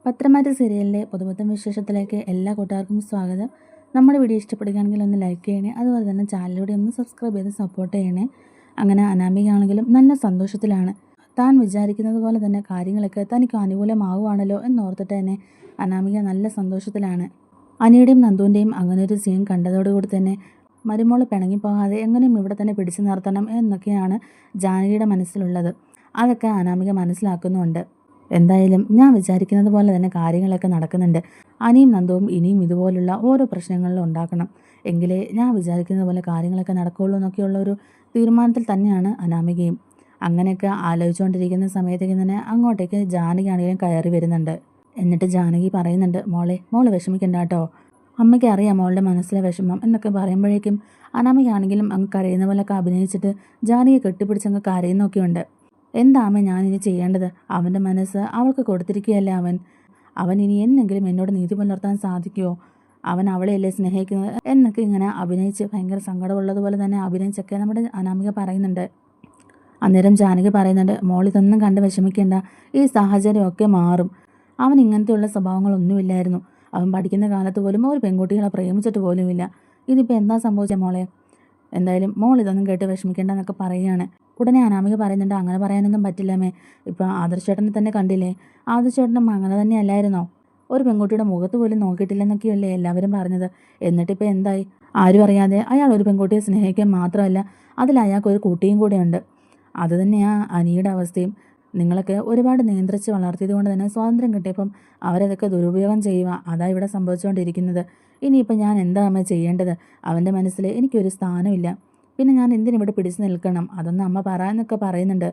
പത്രമാറ്റ് സീരിയലിലെ പുതുപുത്തൻ വിശേഷത്തിലേക്ക് എല്ലാ കൂട്ടുകാർക്കും സ്വാഗതം. നമ്മുടെ വീഡിയോ ഇഷ്ടപ്പെടുകയാണെങ്കിൽ ഒന്ന് ലൈക്ക് ചെയ്യണേ, അതുപോലെ തന്നെ ചാനലിലൂടെ ഒന്ന് സബ്സ്ക്രൈബ് ചെയ്ത് സപ്പോർട്ട് ചെയ്യണേ. അങ്ങനെ അനാമികയാണെങ്കിലും നല്ല സന്തോഷത്തിലാണ്. താൻ വിചാരിക്കുന്നത് പോലെ തന്നെ കാര്യങ്ങളൊക്കെ തനിക്ക് അനുകൂലമാവുകയാണല്ലോ എന്നോർത്തിട്ട് തന്നെ അനാമിക നല്ല സന്തോഷത്തിലാണ്. അനിയുടെയും നന്ദുവിൻ്റെയും അങ്ങനെ ഒരു സീൻ കണ്ടതോടുകൂടി തന്നെ മരുമോള് പിണങ്ങിപ്പോകാതെ എങ്ങനെയും ഇവിടെ തന്നെ പിടിച്ചു നിർത്തണം എന്നൊക്കെയാണ് ജാനകിയുടെ മനസ്സിലുള്ളത്. അതൊക്കെ അനാമിക മനസ്സിലാക്കുന്നുമുണ്ട്. എന്തായാലും ഞാൻ വിചാരിക്കുന്നത് പോലെ തന്നെ കാര്യങ്ങളൊക്കെ നടക്കുന്നുണ്ട്. അനിയും നന്ദുവും ഇനിയും ഇതുപോലുള്ള ഓരോ പ്രശ്നങ്ങളിലും ഉണ്ടാക്കണം, എങ്കിലേ ഞാൻ വിചാരിക്കുന്നത് പോലെ കാര്യങ്ങളൊക്കെ നടക്കുകയുള്ളൂ എന്നൊക്കെയുള്ള ഒരു തീരുമാനത്തിൽ തന്നെയാണ് അനാമികയും. അങ്ങനെയൊക്കെ ആലോചിച്ചുകൊണ്ടിരിക്കുന്ന സമയത്തേക്ക് തന്നെ അങ്ങോട്ടേക്ക് ജാനകിയാണെങ്കിലും കയറി വരുന്നുണ്ട്. എന്നിട്ട് ജാനകി പറയുന്നുണ്ട്, മോള് വിഷമിക്കണ്ട കേട്ടോ, അമ്മയ്ക്ക് അറിയാം മോളുടെ മനസ്സിലെ വിഷമം എന്നൊക്കെ പറയുമ്പോഴേക്കും അനാമികയാണെങ്കിലും അങ്ങ് കരയുന്ന പോലെയൊക്കെ അഭിനയിച്ചിട്ട് ജാനകിയെ കെട്ടിപ്പിടിച്ചങ്ങ് കരയുന്നൊക്കെയുണ്ട്. എന്താ അമ്മ ഞാനിനി ചെയ്യേണ്ടത്? അവൻ്റെ മനസ്സ് അവൾക്ക് കൊടുത്തിരിക്കുകയല്ലേ അവൻ ഇനി എന്നെങ്കിലും എന്നോട് നീതി പുലർത്താൻ സാധിക്കുമോ? അവൻ അവളെയല്ലേ സ്നേഹിക്കുന്നത് എന്നൊക്കെ ഇങ്ങനെ അഭിനയിച്ച് ഭയങ്കര സങ്കടമുള്ളതുപോലെ തന്നെ അഭിനയിച്ചൊക്കെ നമ്മുടെ അനാമിക പറയുന്നുണ്ട്. അന്നേരം ജാനകി പറയുന്നുണ്ട്, ഇതൊന്നും കണ്ട് വിഷമിക്കേണ്ട, ഈ സാഹചര്യമൊക്കെ മാറും. അവൻ ഇങ്ങനത്തെയുള്ള സ്വഭാവങ്ങളൊന്നുമില്ലായിരുന്നു. അവൻ പഠിക്കുന്ന കാലത്ത് പോലും ഒരു പെൺകുട്ടികളെ പ്രേമിച്ചിട്ട് പോലുമില്ല. ഇതിപ്പോൾ എന്താ സംഭവിച്ചത് മോളെ? എന്തായാലും ഇതൊന്നും കേട്ട് വിഷമിക്കേണ്ട എന്നൊക്കെ പറയുകയാണ്. ഉടനെ അനാമിക പറയുന്നുണ്ട്, അങ്ങനെ പറയാനൊന്നും പറ്റില്ലമ്മേ. ഇപ്പോൾ ആദർശേട്ടനെ തന്നെ കണ്ടില്ലേ, ആദർശേട്ടനും അങ്ങനെ തന്നെ അല്ലായിരുന്നോ? ഒരു പെൺകുട്ടിയുടെ മുഖത്ത് പോലും നോക്കിയിട്ടില്ലെന്നൊക്കെയല്ലേ എല്ലാവരും പറഞ്ഞത്. എന്നിട്ടിപ്പോൾ എന്തായി? ആരും അറിയാതെ അയാൾ ഒരു പെൺകുട്ടിയെ സ്നേഹിക്കാൻ മാത്രമല്ല, അതിൽ അയാൾക്കൊരു കുട്ടിയും കൂടെയുണ്ട്. അതുതന്നെയാണ് അനിയുടെ അവസ്ഥയും. നിങ്ങളൊക്കെ ഒരുപാട് നിയന്ത്രിച്ച് വളർത്തിയത് കൊണ്ട് തന്നെ സ്വാതന്ത്ര്യം കിട്ടിയപ്പം അവരതൊക്കെ ദുരുപയോഗം ചെയ്യുക. അതാ ഇവിടെ സംഭവിച്ചുകൊണ്ടിരിക്കുന്നത്. ഇനിയിപ്പോൾ ഞാൻ എന്താ അമ്മ ചെയ്യേണ്ടത്? അവൻ്റെ മനസ്സിൽ എനിക്കൊരു സ്ഥാനമില്ല. പിന്നെ ഞാൻ എന്തിനിവിടെ പിടിച്ചു നിൽക്കണം? അതൊന്നും അമ്മ പറയാനൊക്കെ പറയുന്നുണ്ട്.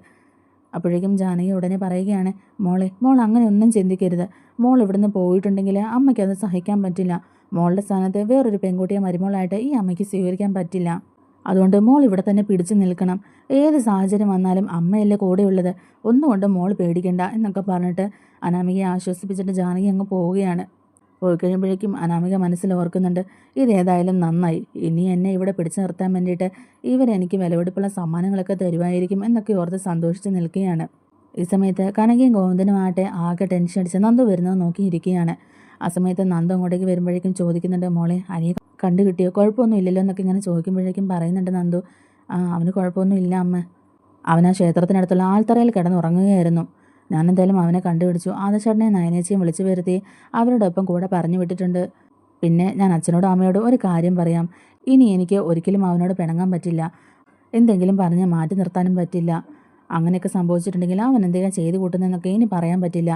അപ്പോഴേക്കും ജാനകി ഉടനെ പറയുകയാണ്, മോൾ അങ്ങനെ ഒന്നും ചിന്തിക്കരുത്. മോൾ ഇവിടുന്ന് പോയിട്ടുണ്ടെങ്കിൽ അമ്മയ്ക്കത് സഹിക്കാൻ പറ്റില്ല. മോളുടെ സ്ഥാനത്ത് വേറൊരു പെൺകുട്ടിയെ മരുമോളായിട്ട് ഈ അമ്മയ്ക്ക് സ്വീകരിക്കാൻ പറ്റില്ല. അതുകൊണ്ട് മോൾ ഇവിടെ തന്നെ പിടിച്ചു നിൽക്കണം. ഏത് സാഹചര്യം വന്നാലും അമ്മയല്ലേ കൂടെയുള്ളത്. ഒന്നുകൊണ്ടും മോൾ പേടിക്കണ്ട എന്നൊക്കെ പറഞ്ഞിട്ട് അനാമികയെ ആശ്വസിപ്പിച്ചിട്ട് ജാനകി അങ്ങ് പോവുകയാണ്. പോയി കഴിയുമ്പോഴേക്കും അനാമിക മനസ്സിൽ ഓർക്കുന്നുണ്ട്, ഇതേതായാലും നന്നായി. ഇനി എന്നെ ഇവിടെ പിടിച്ചു നിർത്താൻ വേണ്ടിയിട്ട് ഇവരെനിക്ക് വിലപിടിപ്പുള്ള സമ്മാനങ്ങളൊക്കെ തരുമായിരിക്കും എന്നൊക്കെ ഓർത്ത് സന്തോഷിച്ച് നിൽക്കുകയാണ്. ഈ സമയത്ത് കനകയും ഗോവിന്ദനുമാകട്ടെ ആകെ ടെൻഷൻ അടിച്ച് നന്ദു വരുന്നത് നോക്കിയിരിക്കുകയാണ്. ആ സമയത്ത് നന്ദു അങ്ങോട്ടേക്ക് വരുമ്പോഴേക്കും ചോദിക്കുന്നുണ്ട്, അനിയെ കണ്ടു കിട്ടിയോ? കുഴപ്പമൊന്നും ഇല്ലല്ലോ എന്നൊക്കെ ഇങ്ങനെ ചോദിക്കുമ്പോഴേക്കും പറയുന്നുണ്ട് നന്ദു, അവന് കുഴപ്പമൊന്നും ഇല്ല അമ്മ. അവൻ ആ ക്ഷേത്രത്തിനടുത്തുള്ള ആൽത്തറയിൽ കിടന്നുറങ്ങുകയായിരുന്നു. ഞാനെന്തായാലും അവനെ കണ്ടുപിടിച്ചു. ആദർശേട്ടനെ നയനേച്ചിയും വിളിച്ചു വരുത്തി അവരുടെ ഒപ്പം കൂടെ പറഞ്ഞു വിട്ടിട്ടുണ്ട്. പിന്നെ ഞാൻ അച്ഛനോടും അമ്മയോടും ഒരു കാര്യം പറയാം. ഇനി എനിക്ക് ഒരിക്കലും അവനോട് പിണങ്ങാൻ പറ്റില്ല. എന്തെങ്കിലും പറഞ്ഞ് മാറ്റി നിർത്താനും പറ്റില്ല. അങ്ങനെയൊക്കെ സംഭവിച്ചിട്ടുണ്ടെങ്കിൽ അവൻ എന്തെങ്കിലും ചെയ്തു കൂട്ടുന്നതെന്നൊക്കെ ഇനി പറയാൻ പറ്റില്ല.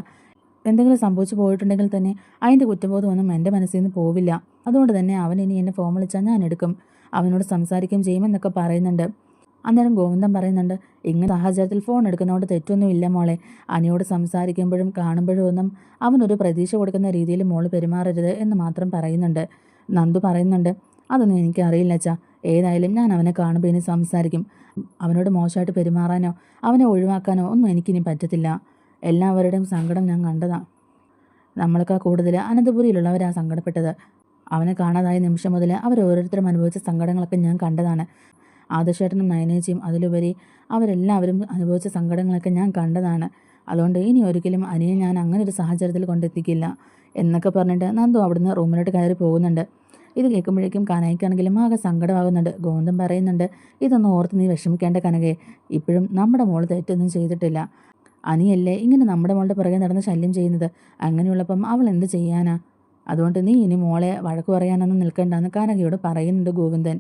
എന്തെങ്കിലും സംഭവിച്ചു പോയിട്ടുണ്ടെങ്കിൽ തന്നെ അതിൻ്റെ കുറ്റബോധമൊന്നും എൻ്റെ മനസ്സിൽ നിന്ന് പോവില്ല. അതുകൊണ്ട് തന്നെ അവൻ ഇനി എന്നെ ഫോൺ വിളിച്ചാൽ ഞാൻ എടുക്കും, അവനോട് സംസാരിക്കുകയും ചെയ്യുമെന്നൊക്കെ പറയുന്നുണ്ട്. അന്നേരം ഗോവിന്ദൻ പറയുന്നുണ്ട്, ഇങ്ങനെ സാഹചര്യത്തിൽ ഫോൺ എടുക്കുന്നതുകൊണ്ട് തെറ്റൊന്നുമില്ല മോളെ. അനിയോട് സംസാരിക്കുമ്പോഴും കാണുമ്പോഴും ഒന്നും അവനൊരു പ്രതീക്ഷ കൊടുക്കുന്ന രീതിയിൽ മോള് പെരുമാറരുത് എന്ന് മാത്രം പറയുന്നുണ്ട്. നന്ദു പറയുന്നുണ്ട്, അതൊന്നും എനിക്കറിയില്ല അച്ഛാ. ഏതായാലും ഞാൻ അവനെ കാണുമ്പോൾ ഇനി സംസാരിക്കും. അവനോട് മോശമായിട്ട് പെരുമാറാനോ അവനെ ഒഴിവാക്കാനോ ഒന്നും എനിക്കിനി പറ്റത്തില്ല. എല്ലാവരുടെയും സങ്കടം ഞാൻ കണ്ടതാണ്. നമ്മൾക്ക് കൂടുതൽ അനന്തപുരിയിലുള്ളവരാണ് സങ്കടപ്പെട്ടത്. അവനെ കാണാതായ നിമിഷം മുതൽ അവരോരോരുത്തരും അനുഭവിച്ച സങ്കടങ്ങളൊക്കെ ഞാൻ കണ്ടതാണ്. ആദർശേട്ടനും നയനേച്ചിയും അതിലുപരി അവരെല്ലാവരും അനുഭവിച്ച സങ്കടങ്ങളൊക്കെ ഞാൻ കണ്ടതാണ്. അതുകൊണ്ട് ഇനി ഒരിക്കലും അനിയെ ഞാൻ അങ്ങനെ ഒരു സാഹചര്യത്തിൽ കൊണ്ടെത്തിക്കില്ല എന്നൊക്കെ പറഞ്ഞിട്ട് നന്ദു അവിടുന്ന് റൂമിലോട്ട് കയറി പോകുന്നുണ്ട്. ഇത് കേൾക്കുമ്പോഴേക്കും കനകയ്ക്കാണെങ്കിലും ആകെ സങ്കടമാകുന്നുണ്ട്. ഗോവിന്ദൻ പറയുന്നുണ്ട്, ഇതൊന്നും ഓർത്ത് നീ വിഷമിക്കേണ്ട കനകയെ. ഇപ്പോഴും നമ്മുടെ മോള് തെറ്റൊന്നും ചെയ്തിട്ടില്ല. അനിയല്ലേ ഇങ്ങനെ നമ്മുടെ മോളുടെ പുറകെ നടന്ന് ശല്യം ചെയ്യുന്നത്. അങ്ങനെയുള്ളപ്പം അവൾ എന്ത് ചെയ്യാനാ? അതുകൊണ്ട് നീ ഇനി മോളെ വഴക്ക് പറയാനൊന്നും നിൽക്കണ്ടെന്ന് കനകയോട് പറയുന്നുണ്ട് ഗോവിന്ദൻ.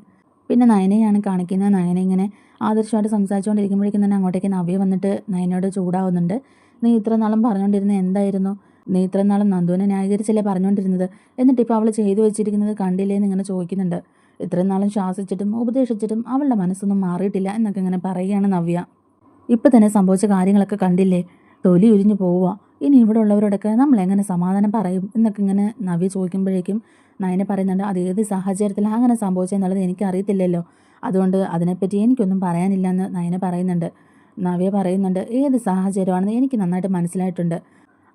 പിന്നെ നയനയാണ് കാണിക്കുന്നത്. നയന ഇങ്ങനെ ആദർശമായിട്ട് സംസാരിച്ചുകൊണ്ടിരിക്കുമ്പോഴേക്കും തന്നെ അങ്ങോട്ടേക്ക് നവ്യ വന്നിട്ട് നയനയോട് ചൂടാവുന്നുണ്ട്. നീ ഇത്ര നാളും പറഞ്ഞുകൊണ്ടിരുന്നത് എന്തായിരുന്നു? നീ ഇത്ര നാളും നന്ദുവിനെ ന്യായീകരിച്ചല്ലേ പറഞ്ഞുകൊണ്ടിരുന്നത്? എന്നിട്ടിപ്പോൾ അവൾ ചെയ്തു വെച്ചിരിക്കുന്നത് കണ്ടില്ലേ എന്ന് ഇങ്ങനെ ചോദിക്കുന്നുണ്ട്. ഇത്രയും നാളും ശാസിച്ചിട്ടും ഉപദേശിച്ചിട്ടും അവളുടെ മനസ്സൊന്നും മാറിയിട്ടില്ല എന്നൊക്കെ ഇങ്ങനെ പറയുകയാണ് നവ്യ. ഇപ്പം തന്നെ സംഭവിച്ച കാര്യങ്ങളൊക്കെ കണ്ടില്ലേ? തൊലി ഉരിഞ്ഞു പോവുക. ഇനി ഇവിടെ ഉള്ളവരോടൊക്കെ നമ്മൾ എങ്ങനെ സമാധാനം പറയും എന്നൊക്കെ ഇങ്ങനെ നവ്യ ചോദിക്കുമ്പോഴേക്കും നയന പറയുന്നുണ്ട്, അത് ഏത് സാഹചര്യത്തിൽ അങ്ങനെ സംഭവിച്ചെന്നുള്ളത് എനിക്കറിയത്തില്ലല്ലോ, അതുകൊണ്ട് അതിനെപ്പറ്റി എനിക്കൊന്നും പറയാനില്ല എന്ന് നയന പറയുന്നുണ്ട്. നവ്യ പറയുന്നുണ്ട്, ഏത് സാഹചര്യമാണെന്ന് എനിക്ക് നന്നായിട്ട് മനസ്സിലായിട്ടുണ്ട്.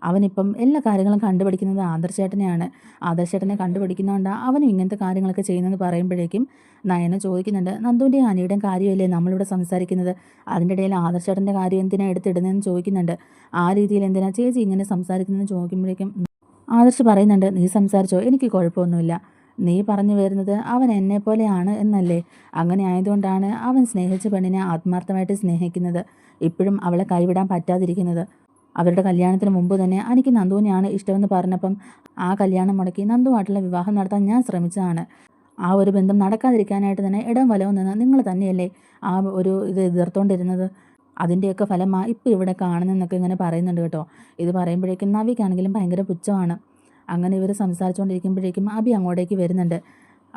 അവനിപ്പം എല്ലാ കാര്യങ്ങളും കണ്ടുപിടിക്കുന്നത് ആദർശേട്ടനെയാണ്. ആദർശേട്ടനെ കണ്ടുപിടിക്കുന്നതുകൊണ്ടാണ് അവനും ഇങ്ങനത്തെ കാര്യങ്ങളൊക്കെ ചെയ്യുന്നതെന്ന് പറയുമ്പോഴേക്കും നയന ചോദിക്കുന്നുണ്ട്, നന്ദുവിൻ്റെയും അനിയുടെയും കാര്യമല്ലേ നമ്മളിവിടെ സംസാരിക്കുന്നത്, അതിൻ്റെ ഇടയിൽ ആദർശേട്ടൻ്റെ കാര്യം എന്തിനാണ് എടുത്തിടുന്നതെന്ന് ചോദിക്കുന്നുണ്ട്. ആ രീതിയിൽ എന്തിനാ ചേച്ചി ഇങ്ങനെ സംസാരിക്കുന്നതെന്ന് ചോദിക്കുമ്പോഴേക്കും ആദർശ് പറയുന്നുണ്ട്, നീ സംസാരിച്ചോ, എനിക്ക് കുഴപ്പമൊന്നുമില്ല. നീ പറഞ്ഞു വരുന്നത് അവൻ എന്നെ പോലെയാണ് എന്നല്ലേ. അങ്ങനെ ആയതുകൊണ്ടാണ് അവൻ സ്നേഹിച്ച പെണ്ണിനെ ആത്മാർത്ഥമായിട്ട് സ്നേഹിക്കുന്നത്, ഇപ്പോഴും അവളെ കൈവിടാൻ പറ്റാതിരിക്കുന്നത്. അവരുടെ കല്യാണത്തിന് മുമ്പ് തന്നെ എനിക്ക് നന്ദുവിനെയാണ് ഇഷ്ടമെന്ന് പറഞ്ഞപ്പം ആ കല്യാണം മുടക്കി നന്ദുവായിട്ടുള്ള വിവാഹം നടത്താൻ ഞാൻ ശ്രമിച്ചതാണ്. ആ ഒരു ബന്ധം നടക്കാതിരിക്കാനായിട്ട് തന്നെ ഇടം വലവും നിന്ന് നിങ്ങൾ തന്നെയല്ലേ ആ ഒരു ഇത് എതിർത്തുകൊണ്ടിരുന്നത്. അതിൻ്റെയൊക്കെ ഫലമാണ് ഇപ്പോൾ ഇവിടെ കാണുന്നതെന്നൊക്കെ ഇങ്ങനെ പറയുന്നുണ്ട് കേട്ടോ. ഇത് പറയുമ്പോഴേക്കും നവിക്കാണെങ്കിലും ഭയങ്കര പുച്ഛമാണ്. അങ്ങനെ ഇവർ സംസാരിച്ചുകൊണ്ടിരിക്കുമ്പോഴേക്കും അബി അങ്ങോട്ടേക്ക് വരുന്നുണ്ട്.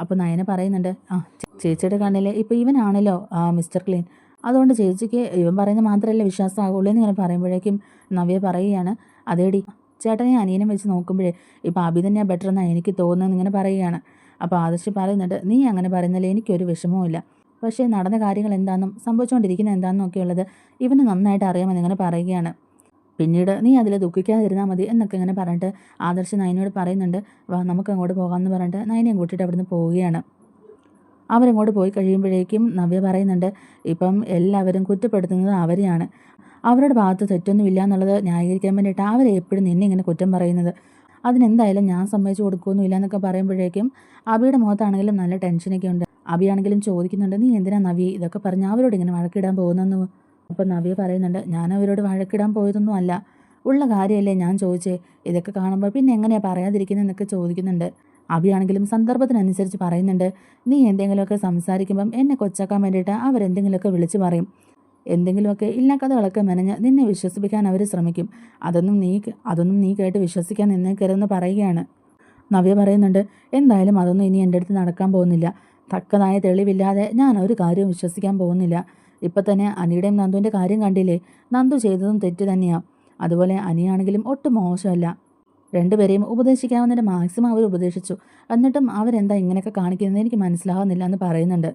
അപ്പോൾ നയന പറയുന്നുണ്ട്, ആ ചേച്ചിയുടെ കണ്ണിൽ ഇപ്പോൾ ഇവനാണല്ലോ മിസ്റ്റർ ക്ലീൻ, അതുകൊണ്ട് ചേച്ചിക്ക് ഇവൻ പറയുന്നത് മാത്രമല്ല വിശ്വാസമാകുള്ളൂ എന്നിങ്ങനെ പറയുമ്പോഴേക്കും നവ്യ പറയുകയാണ്, അതേടി ചേട്ടനെ അനിയനെ വെച്ച് നോക്കുമ്പോഴേ ഇപ്പോൾ അബി തന്നെയാണ് ബെറ്റർ എന്നാണ് എനിക്ക് തോന്നുന്നത് ഇങ്ങനെ പറയുകയാണ്. അപ്പോൾ ആദർശ് പറയുന്നുണ്ട്, നീ അങ്ങനെ പറയുന്നതിൽ എനിക്കൊരു വിഷമവുമില്ല, പക്ഷേ നടന്ന കാര്യങ്ങൾ എന്താണെന്നും സംഭവിച്ചുകൊണ്ടിരിക്കുന്നത് എന്താണെന്നും ഒക്കെ ഉള്ളത് ഇവന് നന്നായിട്ട് അറിയാമെന്ന് ഇങ്ങനെ പറയുകയാണ്. പിന്നീട് നീ അതിൽ ദുഃഖിക്കാതിരുന്നാൽ മതി എന്നൊക്കെ ഇങ്ങനെ പറഞ്ഞിട്ട് ആദർശ് നയനയോട് പറയുന്നുണ്ട്, വാ നമുക്ക് അങ്ങോട്ട് പോകാമെന്ന് പറഞ്ഞിട്ട് നയനയും കൂട്ടിയിട്ട് അവിടുന്ന് പോവുകയാണ്. അവരങ്ങോട്ട് പോയി കഴിയുമ്പോഴേക്കും നവ്യ പറയുന്നുണ്ട്, ഇപ്പം എല്ലാവരും കുറ്റപ്പെടുത്തുന്നത് അവരെയാണ്, അവരുടെ ഭാഗത്ത് തെറ്റൊന്നുമില്ല എന്നുള്ളത് ന്യായീകരിക്കാൻ വേണ്ടിയിട്ട് അവരെ എപ്പോഴും നിന്നെ ഇങ്ങനെ കുറ്റം പറയുന്നത്, അതിനെന്തായാലും ഞാൻ സമ്മതിച്ചു കൊടുക്കുകയൊന്നുമില്ല എന്നൊക്കെ പറയുമ്പോഴേക്കും അബിയുടെ മുഖത്താണെങ്കിലും നല്ല ടെൻഷനൊക്കെ ഉണ്ട്. അബിയാണെങ്കിലും ചോദിക്കുന്നുണ്ട്, നീ എന്തിനാ നവ്യ ഇതൊക്കെ പറഞ്ഞ് അവരോട് ഇങ്ങനെ വഴക്കിടാൻ പോകുന്നെന്ന്. അപ്പം നവ്യ പറയുന്നുണ്ട്, ഞാൻ അവരോട് വഴക്കിടാൻ പോയതൊന്നും അല്ല, ഉള്ള കാര്യമല്ലേ ഞാൻ ചോദിച്ചേ, ഇതൊക്കെ കാണുമ്പോൾ പിന്നെ എങ്ങനെയാണ് പറയാതിരിക്കുന്നതെന്നൊക്കെ ചോദിക്കുന്നുണ്ട്. അബിയാണെങ്കിലും സന്ദർഭത്തിനനുസരിച്ച് പറയുന്നുണ്ട്, നീ എന്തെങ്കിലുമൊക്കെ സംസാരിക്കുമ്പം എന്നെ കൊച്ചാക്കാൻ വേണ്ടിയിട്ട് അവരെന്തെങ്കിലുമൊക്കെ വിളിച്ച് പറയും, എന്തെങ്കിലുമൊക്കെ ഇല്ലാ കഥകളൊക്കെ മെനഞ്ഞ് നിന്നെ വിശ്വസിപ്പിക്കാൻ അവർ ശ്രമിക്കും, അതൊന്നും നീ കേട്ട് വിശ്വസിക്കാൻ നിന്നേക്കരുതെന്ന് പറയുകയാണ്. നവ്യ പറയുന്നുണ്ട്, എന്തായാലും അതൊന്നും ഇനി എൻ്റെ അടുത്ത് നടക്കാൻ പോകുന്നില്ല, തക്കതായ തെളിവില്ലാതെ ഞാൻ ഒരു കാര്യവും വിശ്വസിക്കാൻ പോകുന്നില്ല. ഇപ്പം തന്നെ അനിയുടെയും നന്ദുവിൻ്റെ കാര്യം കണ്ടില്ലേ, നന്ദു ചെയ്തതും തെറ്റ് തന്നെയാണ്, അതുപോലെ അനിയാണെങ്കിലും ഒട്ടും മോശമല്ല. രണ്ടുപേരെയും ഉപദേശിക്കാവുന്നതിൻ്റെ മാക്സിമം അവർ ഉപദേശിച്ചു, എന്നിട്ടും അവരെന്താ ഇങ്ങനെയൊക്കെ കാണിക്കുന്നത് എനിക്ക് മനസ്സിലാവുന്നില്ല എന്ന് പറയുന്നുണ്ട്.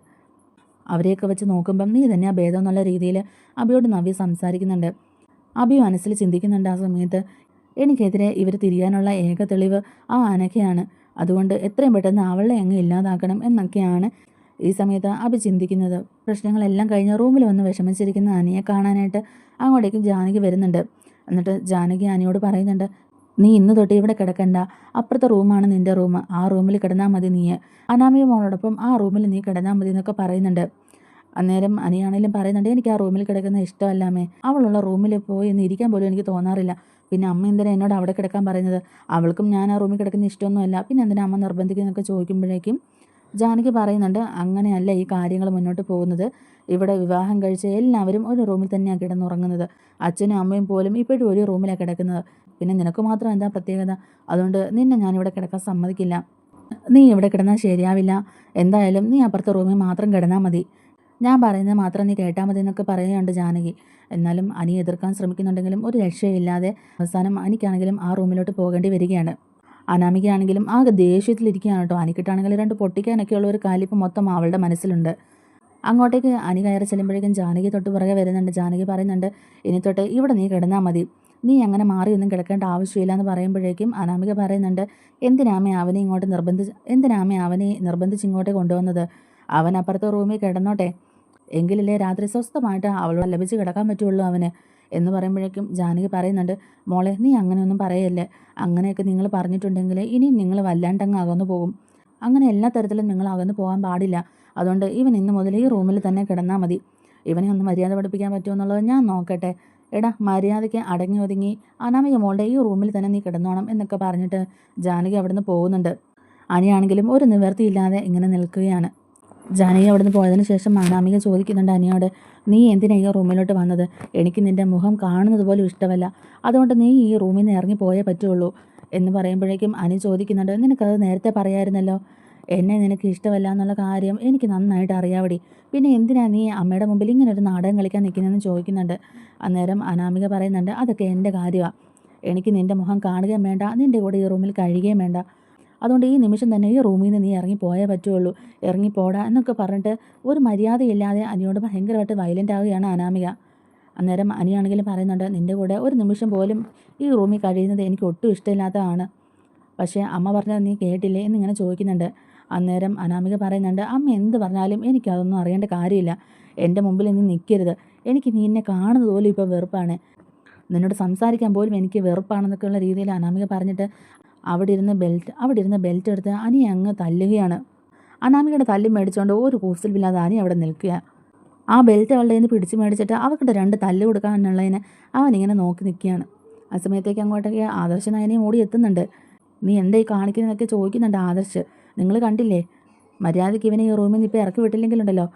അവരെയൊക്കെ വെച്ച് നോക്കുമ്പം നീ തന്നെയാണ് ഭേദം എന്നുള്ള രീതിയിൽ അബിയോട് നവ്യ സംസാരിക്കുന്നുണ്ട്. അബി മനസ്സിൽ ചിന്തിക്കുന്നുണ്ട് ആ സമയത്ത്, എനിക്കെതിരെ ഇവർ തിരിയാനുള്ള ഏക തെളിവ് ആ അനഘയാണ്, അതുകൊണ്ട് എത്രയും പെട്ടെന്ന് അവളെ അങ്ങ് ഇല്ലാതാക്കണം എന്നൊക്കെയാണ് ഈ സമയത്ത് അബി ചിന്തിക്കുന്നത്. പ്രശ്നങ്ങളെല്ലാം കഴിഞ്ഞ് റൂമിൽ വന്ന് വിഷമിച്ചിരിക്കുന്ന അനിയെ കാണാനായിട്ട് അങ്ങോട്ടേക്ക് ജാനകി വരുന്നുണ്ട്. എന്നിട്ട് ജാനകി അനിയോട് പറയുന്നുണ്ട്, നീ ഇന്ന് തൊട്ട് ഇവിടെ കിടക്കണ്ട, അപ്പുറത്തെ റൂമാണ് നിൻ്റെ റൂം, ആ റൂമിൽ കിടന്നാൽ മതി, നീ അനാമിക മോളോടൊപ്പം ആ റൂമിൽ നീ കിടന്നാൽ മതി എന്നൊക്കെ പറയുന്നുണ്ട്. അന്നേരം അനിയാണെങ്കിലും പറയുന്നുണ്ട്, എനിക്ക് ആ റൂമിൽ കിടക്കുന്ന ഇഷ്ടമല്ലാമേ, അവളുള്ള റൂമിൽ പോയി ഒന്ന് ഇരിക്കാൻ പോലും എനിക്ക് തോന്നാറില്ല, പിന്നെ അമ്മ എന്തിനാ എന്നോട് അവിടെ കിടക്കാൻ പറയുന്നത്, അവൾക്കും ഞാൻ ആ റൂമിൽ കിടക്കുന്ന ഇഷ്ടമൊന്നുമല്ല, പിന്നെ എന്തിനാ അമ്മ നിർബന്ധിക്കുന്നതൊക്കെ ചോദിക്കുമ്പോഴേക്കും ജാനകി പറയുന്നുണ്ട്, അങ്ങനെയല്ല ഈ കാര്യങ്ങൾ മുന്നോട്ട് പോകുന്നത്, ഇവിടെ വിവാഹം കഴിച്ച് എല്ലാവരും ഒരു റൂമിൽ തന്നെയാണ് കിടന്നുറങ്ങുന്നത്, അച്ഛനും അമ്മയും പോലും ഇപ്പോഴും ഒരു റൂമിലാണ് കിടക്കുന്നത്, പിന്നെ നിനക്ക് മാത്രം എന്താ പ്രത്യേകത, അതുകൊണ്ട് നിന്നെ ഞാനിവിടെ കിടക്കാൻ സമ്മതിക്കില്ല, നീ ഇവിടെ കിടന്നാൽ ശരിയാവില്ല, എന്തായാലും നീ അപ്പുറത്തെ റൂമിൽ മാത്രം കിടന്നാൽ മതി, ഞാൻ പറയുന്നത് മാത്രം നീ കേട്ടാൽ മതി എന്നൊക്കെ പറയുകയുണ്ട് ജാനകി. എന്നാലും അനി എതിർക്കാൻ ശ്രമിക്കുന്നുണ്ടെങ്കിലും ഒരു രക്ഷയില്ലാതെ അവസാനം അനിക്കാണെങ്കിലും ആ റൂമിലോട്ട് പോകേണ്ടി വരികയാണ്. അനാമികയാണെങ്കിലും ആകെ ദേഷ്യത്തിലിരിക്കുകയാണ് കേട്ടോ. അനിക്കിട്ടാണെങ്കിലും രണ്ട് പൊട്ടിക്കാനൊക്കെയുള്ള ഒരു കാലിപ്പ് മൊത്തം അവളുടെ മനസ്സിലുണ്ട്. അങ്ങോട്ടേക്ക് അനി കയറി ചെല്ലുമ്പോഴേക്കും ജാനകി തൊട്ട് പുറകെ വരുന്നുണ്ട്. ജാനകി പറയുന്നുണ്ട്, ഇനി തൊട്ട് ഇവിടെ നീ കിടന്നാൽ മതി, നീ അങ്ങനെ മാറിയൊന്നും കിടക്കേണ്ട ആവശ്യമില്ല എന്ന് പറയുമ്പോഴേക്കും അനാമിക പറയുന്നുണ്ട്, എന്തിനാമേ അവനെ നിർബന്ധിച്ച് ഇങ്ങോട്ട് കൊണ്ടുവന്നത്, അവൻ അപ്പുറത്തെ റൂമിൽ കിടന്നോട്ടെ, എങ്കിലല്ലേ രാത്രി സ്വസ്ഥമായിട്ട് അവളോട് ലഭിച്ച് കിടക്കാൻ പറ്റുള്ളൂ അവന് എന്ന് പറയുമ്പോഴേക്കും ജാനകി പറയുന്നുണ്ട്, മോളെ നീ അങ്ങനെയൊന്നും പറയല്ലേ, അങ്ങനെയൊക്കെ നിങ്ങൾ പറഞ്ഞിട്ടുണ്ടെങ്കിൽ ഇനിയും നിങ്ങൾ വല്ലാണ്ടങ്ങ് അകന്നു പോകും, അങ്ങനെ എല്ലാ തരത്തിലും നിങ്ങൾ അകന്നു പോകാൻ പാടില്ല, അതുകൊണ്ട് ഇവൻ ഇന്ന് മുതൽ ഈ റൂമിൽ തന്നെ കിടന്നാൽ മതി, ഇവനെ ഒന്ന് മര്യാദ പഠിപ്പിക്കാൻ പറ്റുമോ എന്നുള്ളത് ഞാൻ നോക്കട്ടെ, എടാ മര്യാദയ്ക്ക് അടങ്ങി ഒതുങ്ങി അനാമിക മോളുടെ ഈ റൂമിൽ തന്നെ നീ കിടന്നോണം എന്നൊക്കെ പറഞ്ഞിട്ട് ജാനകി അവിടുന്ന് പോകുന്നുണ്ട്. അനിയാണെങ്കിലും ഒരു നിവൃത്തിയില്ലാതെ ഇങ്ങനെ നിൽക്കുകയാണ്. ജാനകി അവിടുന്ന് പോയതിന് ശേഷം അനാമിക ചോദിക്കുന്നുണ്ട് അനിയോട്, നീ എന്തിനാ ഈ റൂമിലോട്ട് വന്നത്, എനിക്ക് നിൻ്റെ മുഖം കാണുന്നത് പോലും ഇഷ്ടമല്ല, അതുകൊണ്ട് നീ ഈ റൂമിൽ നിന്ന് ഇറങ്ങി പോയേ പറ്റുള്ളൂ എന്ന് പറയുമ്പോഴേക്കും അനി ചോദിക്കുന്നുണ്ട്, നിനക്കത് നേരത്തെ പറയാമായിരുന്നല്ലോ, എന്നെ നിനക്ക് ഇഷ്ടമല്ല എന്നുള്ള കാര്യം എനിക്ക് നന്നായിട്ട് അറിയാവടി, പിന്നെ എന്തിനാ നീ അമ്മയുടെ മുമ്പിൽ ഇങ്ങനെ ഒരു നാടകം കളിക്കാൻ നിൽക്കുന്നതെന്ന് ചോദിക്കുന്നുണ്ട്. അന്നേരം അനാമിക പറയുന്നുണ്ട്, അതൊക്കെ എൻ്റെ കാര്യമാണ്, എനിക്ക് നിൻ്റെ മുഖം കാണുകയും വേണ്ട, നിൻ്റെ കൂടെ ഈ റൂമിൽ കഴിയുകയും വേണ്ട, അതുകൊണ്ട് ഈ നിമിഷം തന്നെ ഈ റൂമിൽ നിന്ന് നീ ഇറങ്ങിപ്പോയേ പറ്റുള്ളൂ, ഇറങ്ങിപ്പോടാ എന്നൊക്കെ പറഞ്ഞിട്ട് ഒരു മര്യാദയില്ലാതെ അനിയോട് ഭയങ്കരമായിട്ട് വയലൻ്റ് ആവുകയാണ് അനാമിക. അന്നേരം അനിയാണെങ്കിലും പറയുന്നുണ്ട്, നിൻ്റെ കൂടെ ഒരു നിമിഷം പോലും ഈ റൂമിൽ കഴിയുന്നത് എനിക്ക് ഒട്ടും ഇഷ്ടമില്ലാത്തതാണ്. പക്ഷേ അമ്മ പറഞ്ഞത് നീ കേട്ടില്ലേ എന്നിങ്ങനെ ചോദിക്കുന്നുണ്ട്. അന്നേരം അനാമിക പറയുന്നുണ്ട്, അമ്മ എന്ത് പറഞ്ഞാലും എനിക്കതൊന്നും അറിയേണ്ട കാര്യമില്ല. എൻ്റെ മുമ്പിൽ നീ നിൽക്കരുത്. എനിക്ക് നീ എന്നെ കാണുന്നത് പോലും ഇപ്പോൾ വെറുപ്പാണ്. നിന്നോട് സംസാരിക്കാൻ പോലും എനിക്ക് വെറുപ്പാണെന്നൊക്കെയുള്ള രീതിയിൽ അനാമിക പറഞ്ഞിട്ട് അവിടെ ഇരുന്ന് ബെൽറ്റ് എടുത്ത് അനിയെ അങ്ങ് തല്ലുകയാണ്. അനാമികയുടെ തല്ലി മേടിച്ചുകൊണ്ട് ഒരു കൂസലുമില്ലാതെ അനി അവിടെ നിൽക്കുക. ആ ബെൽറ്റ് അവളുടെ നിന്ന് പിടിച്ച് മേടിച്ചിട്ട് അവൾക്കിട്ട് 2 തല്ല് കൊടുക്കാനുള്ളതിന് അവനിങ്ങനെ നോക്കി നിൽക്കുകയാണ്. ആ സമയത്തേക്ക് അങ്ങോട്ടേക്ക് ആദർശ് നയനയും ഓടി എത്തുന്നുണ്ട്. നീ എന്തായി കാണിക്കുന്നതൊക്കെ ചോദിക്കുന്നുണ്ട് ആദർശ്. നിങ്ങൾ കണ്ടില്ലേ, മര്യാദയ്ക്ക് ഇവനെ ഈ റൂമിൽ നിന്ന് ഇപ്പോൾ ഇറക്കി വിട്ടില്ലെങ്കിലുണ്ടല്ലോ,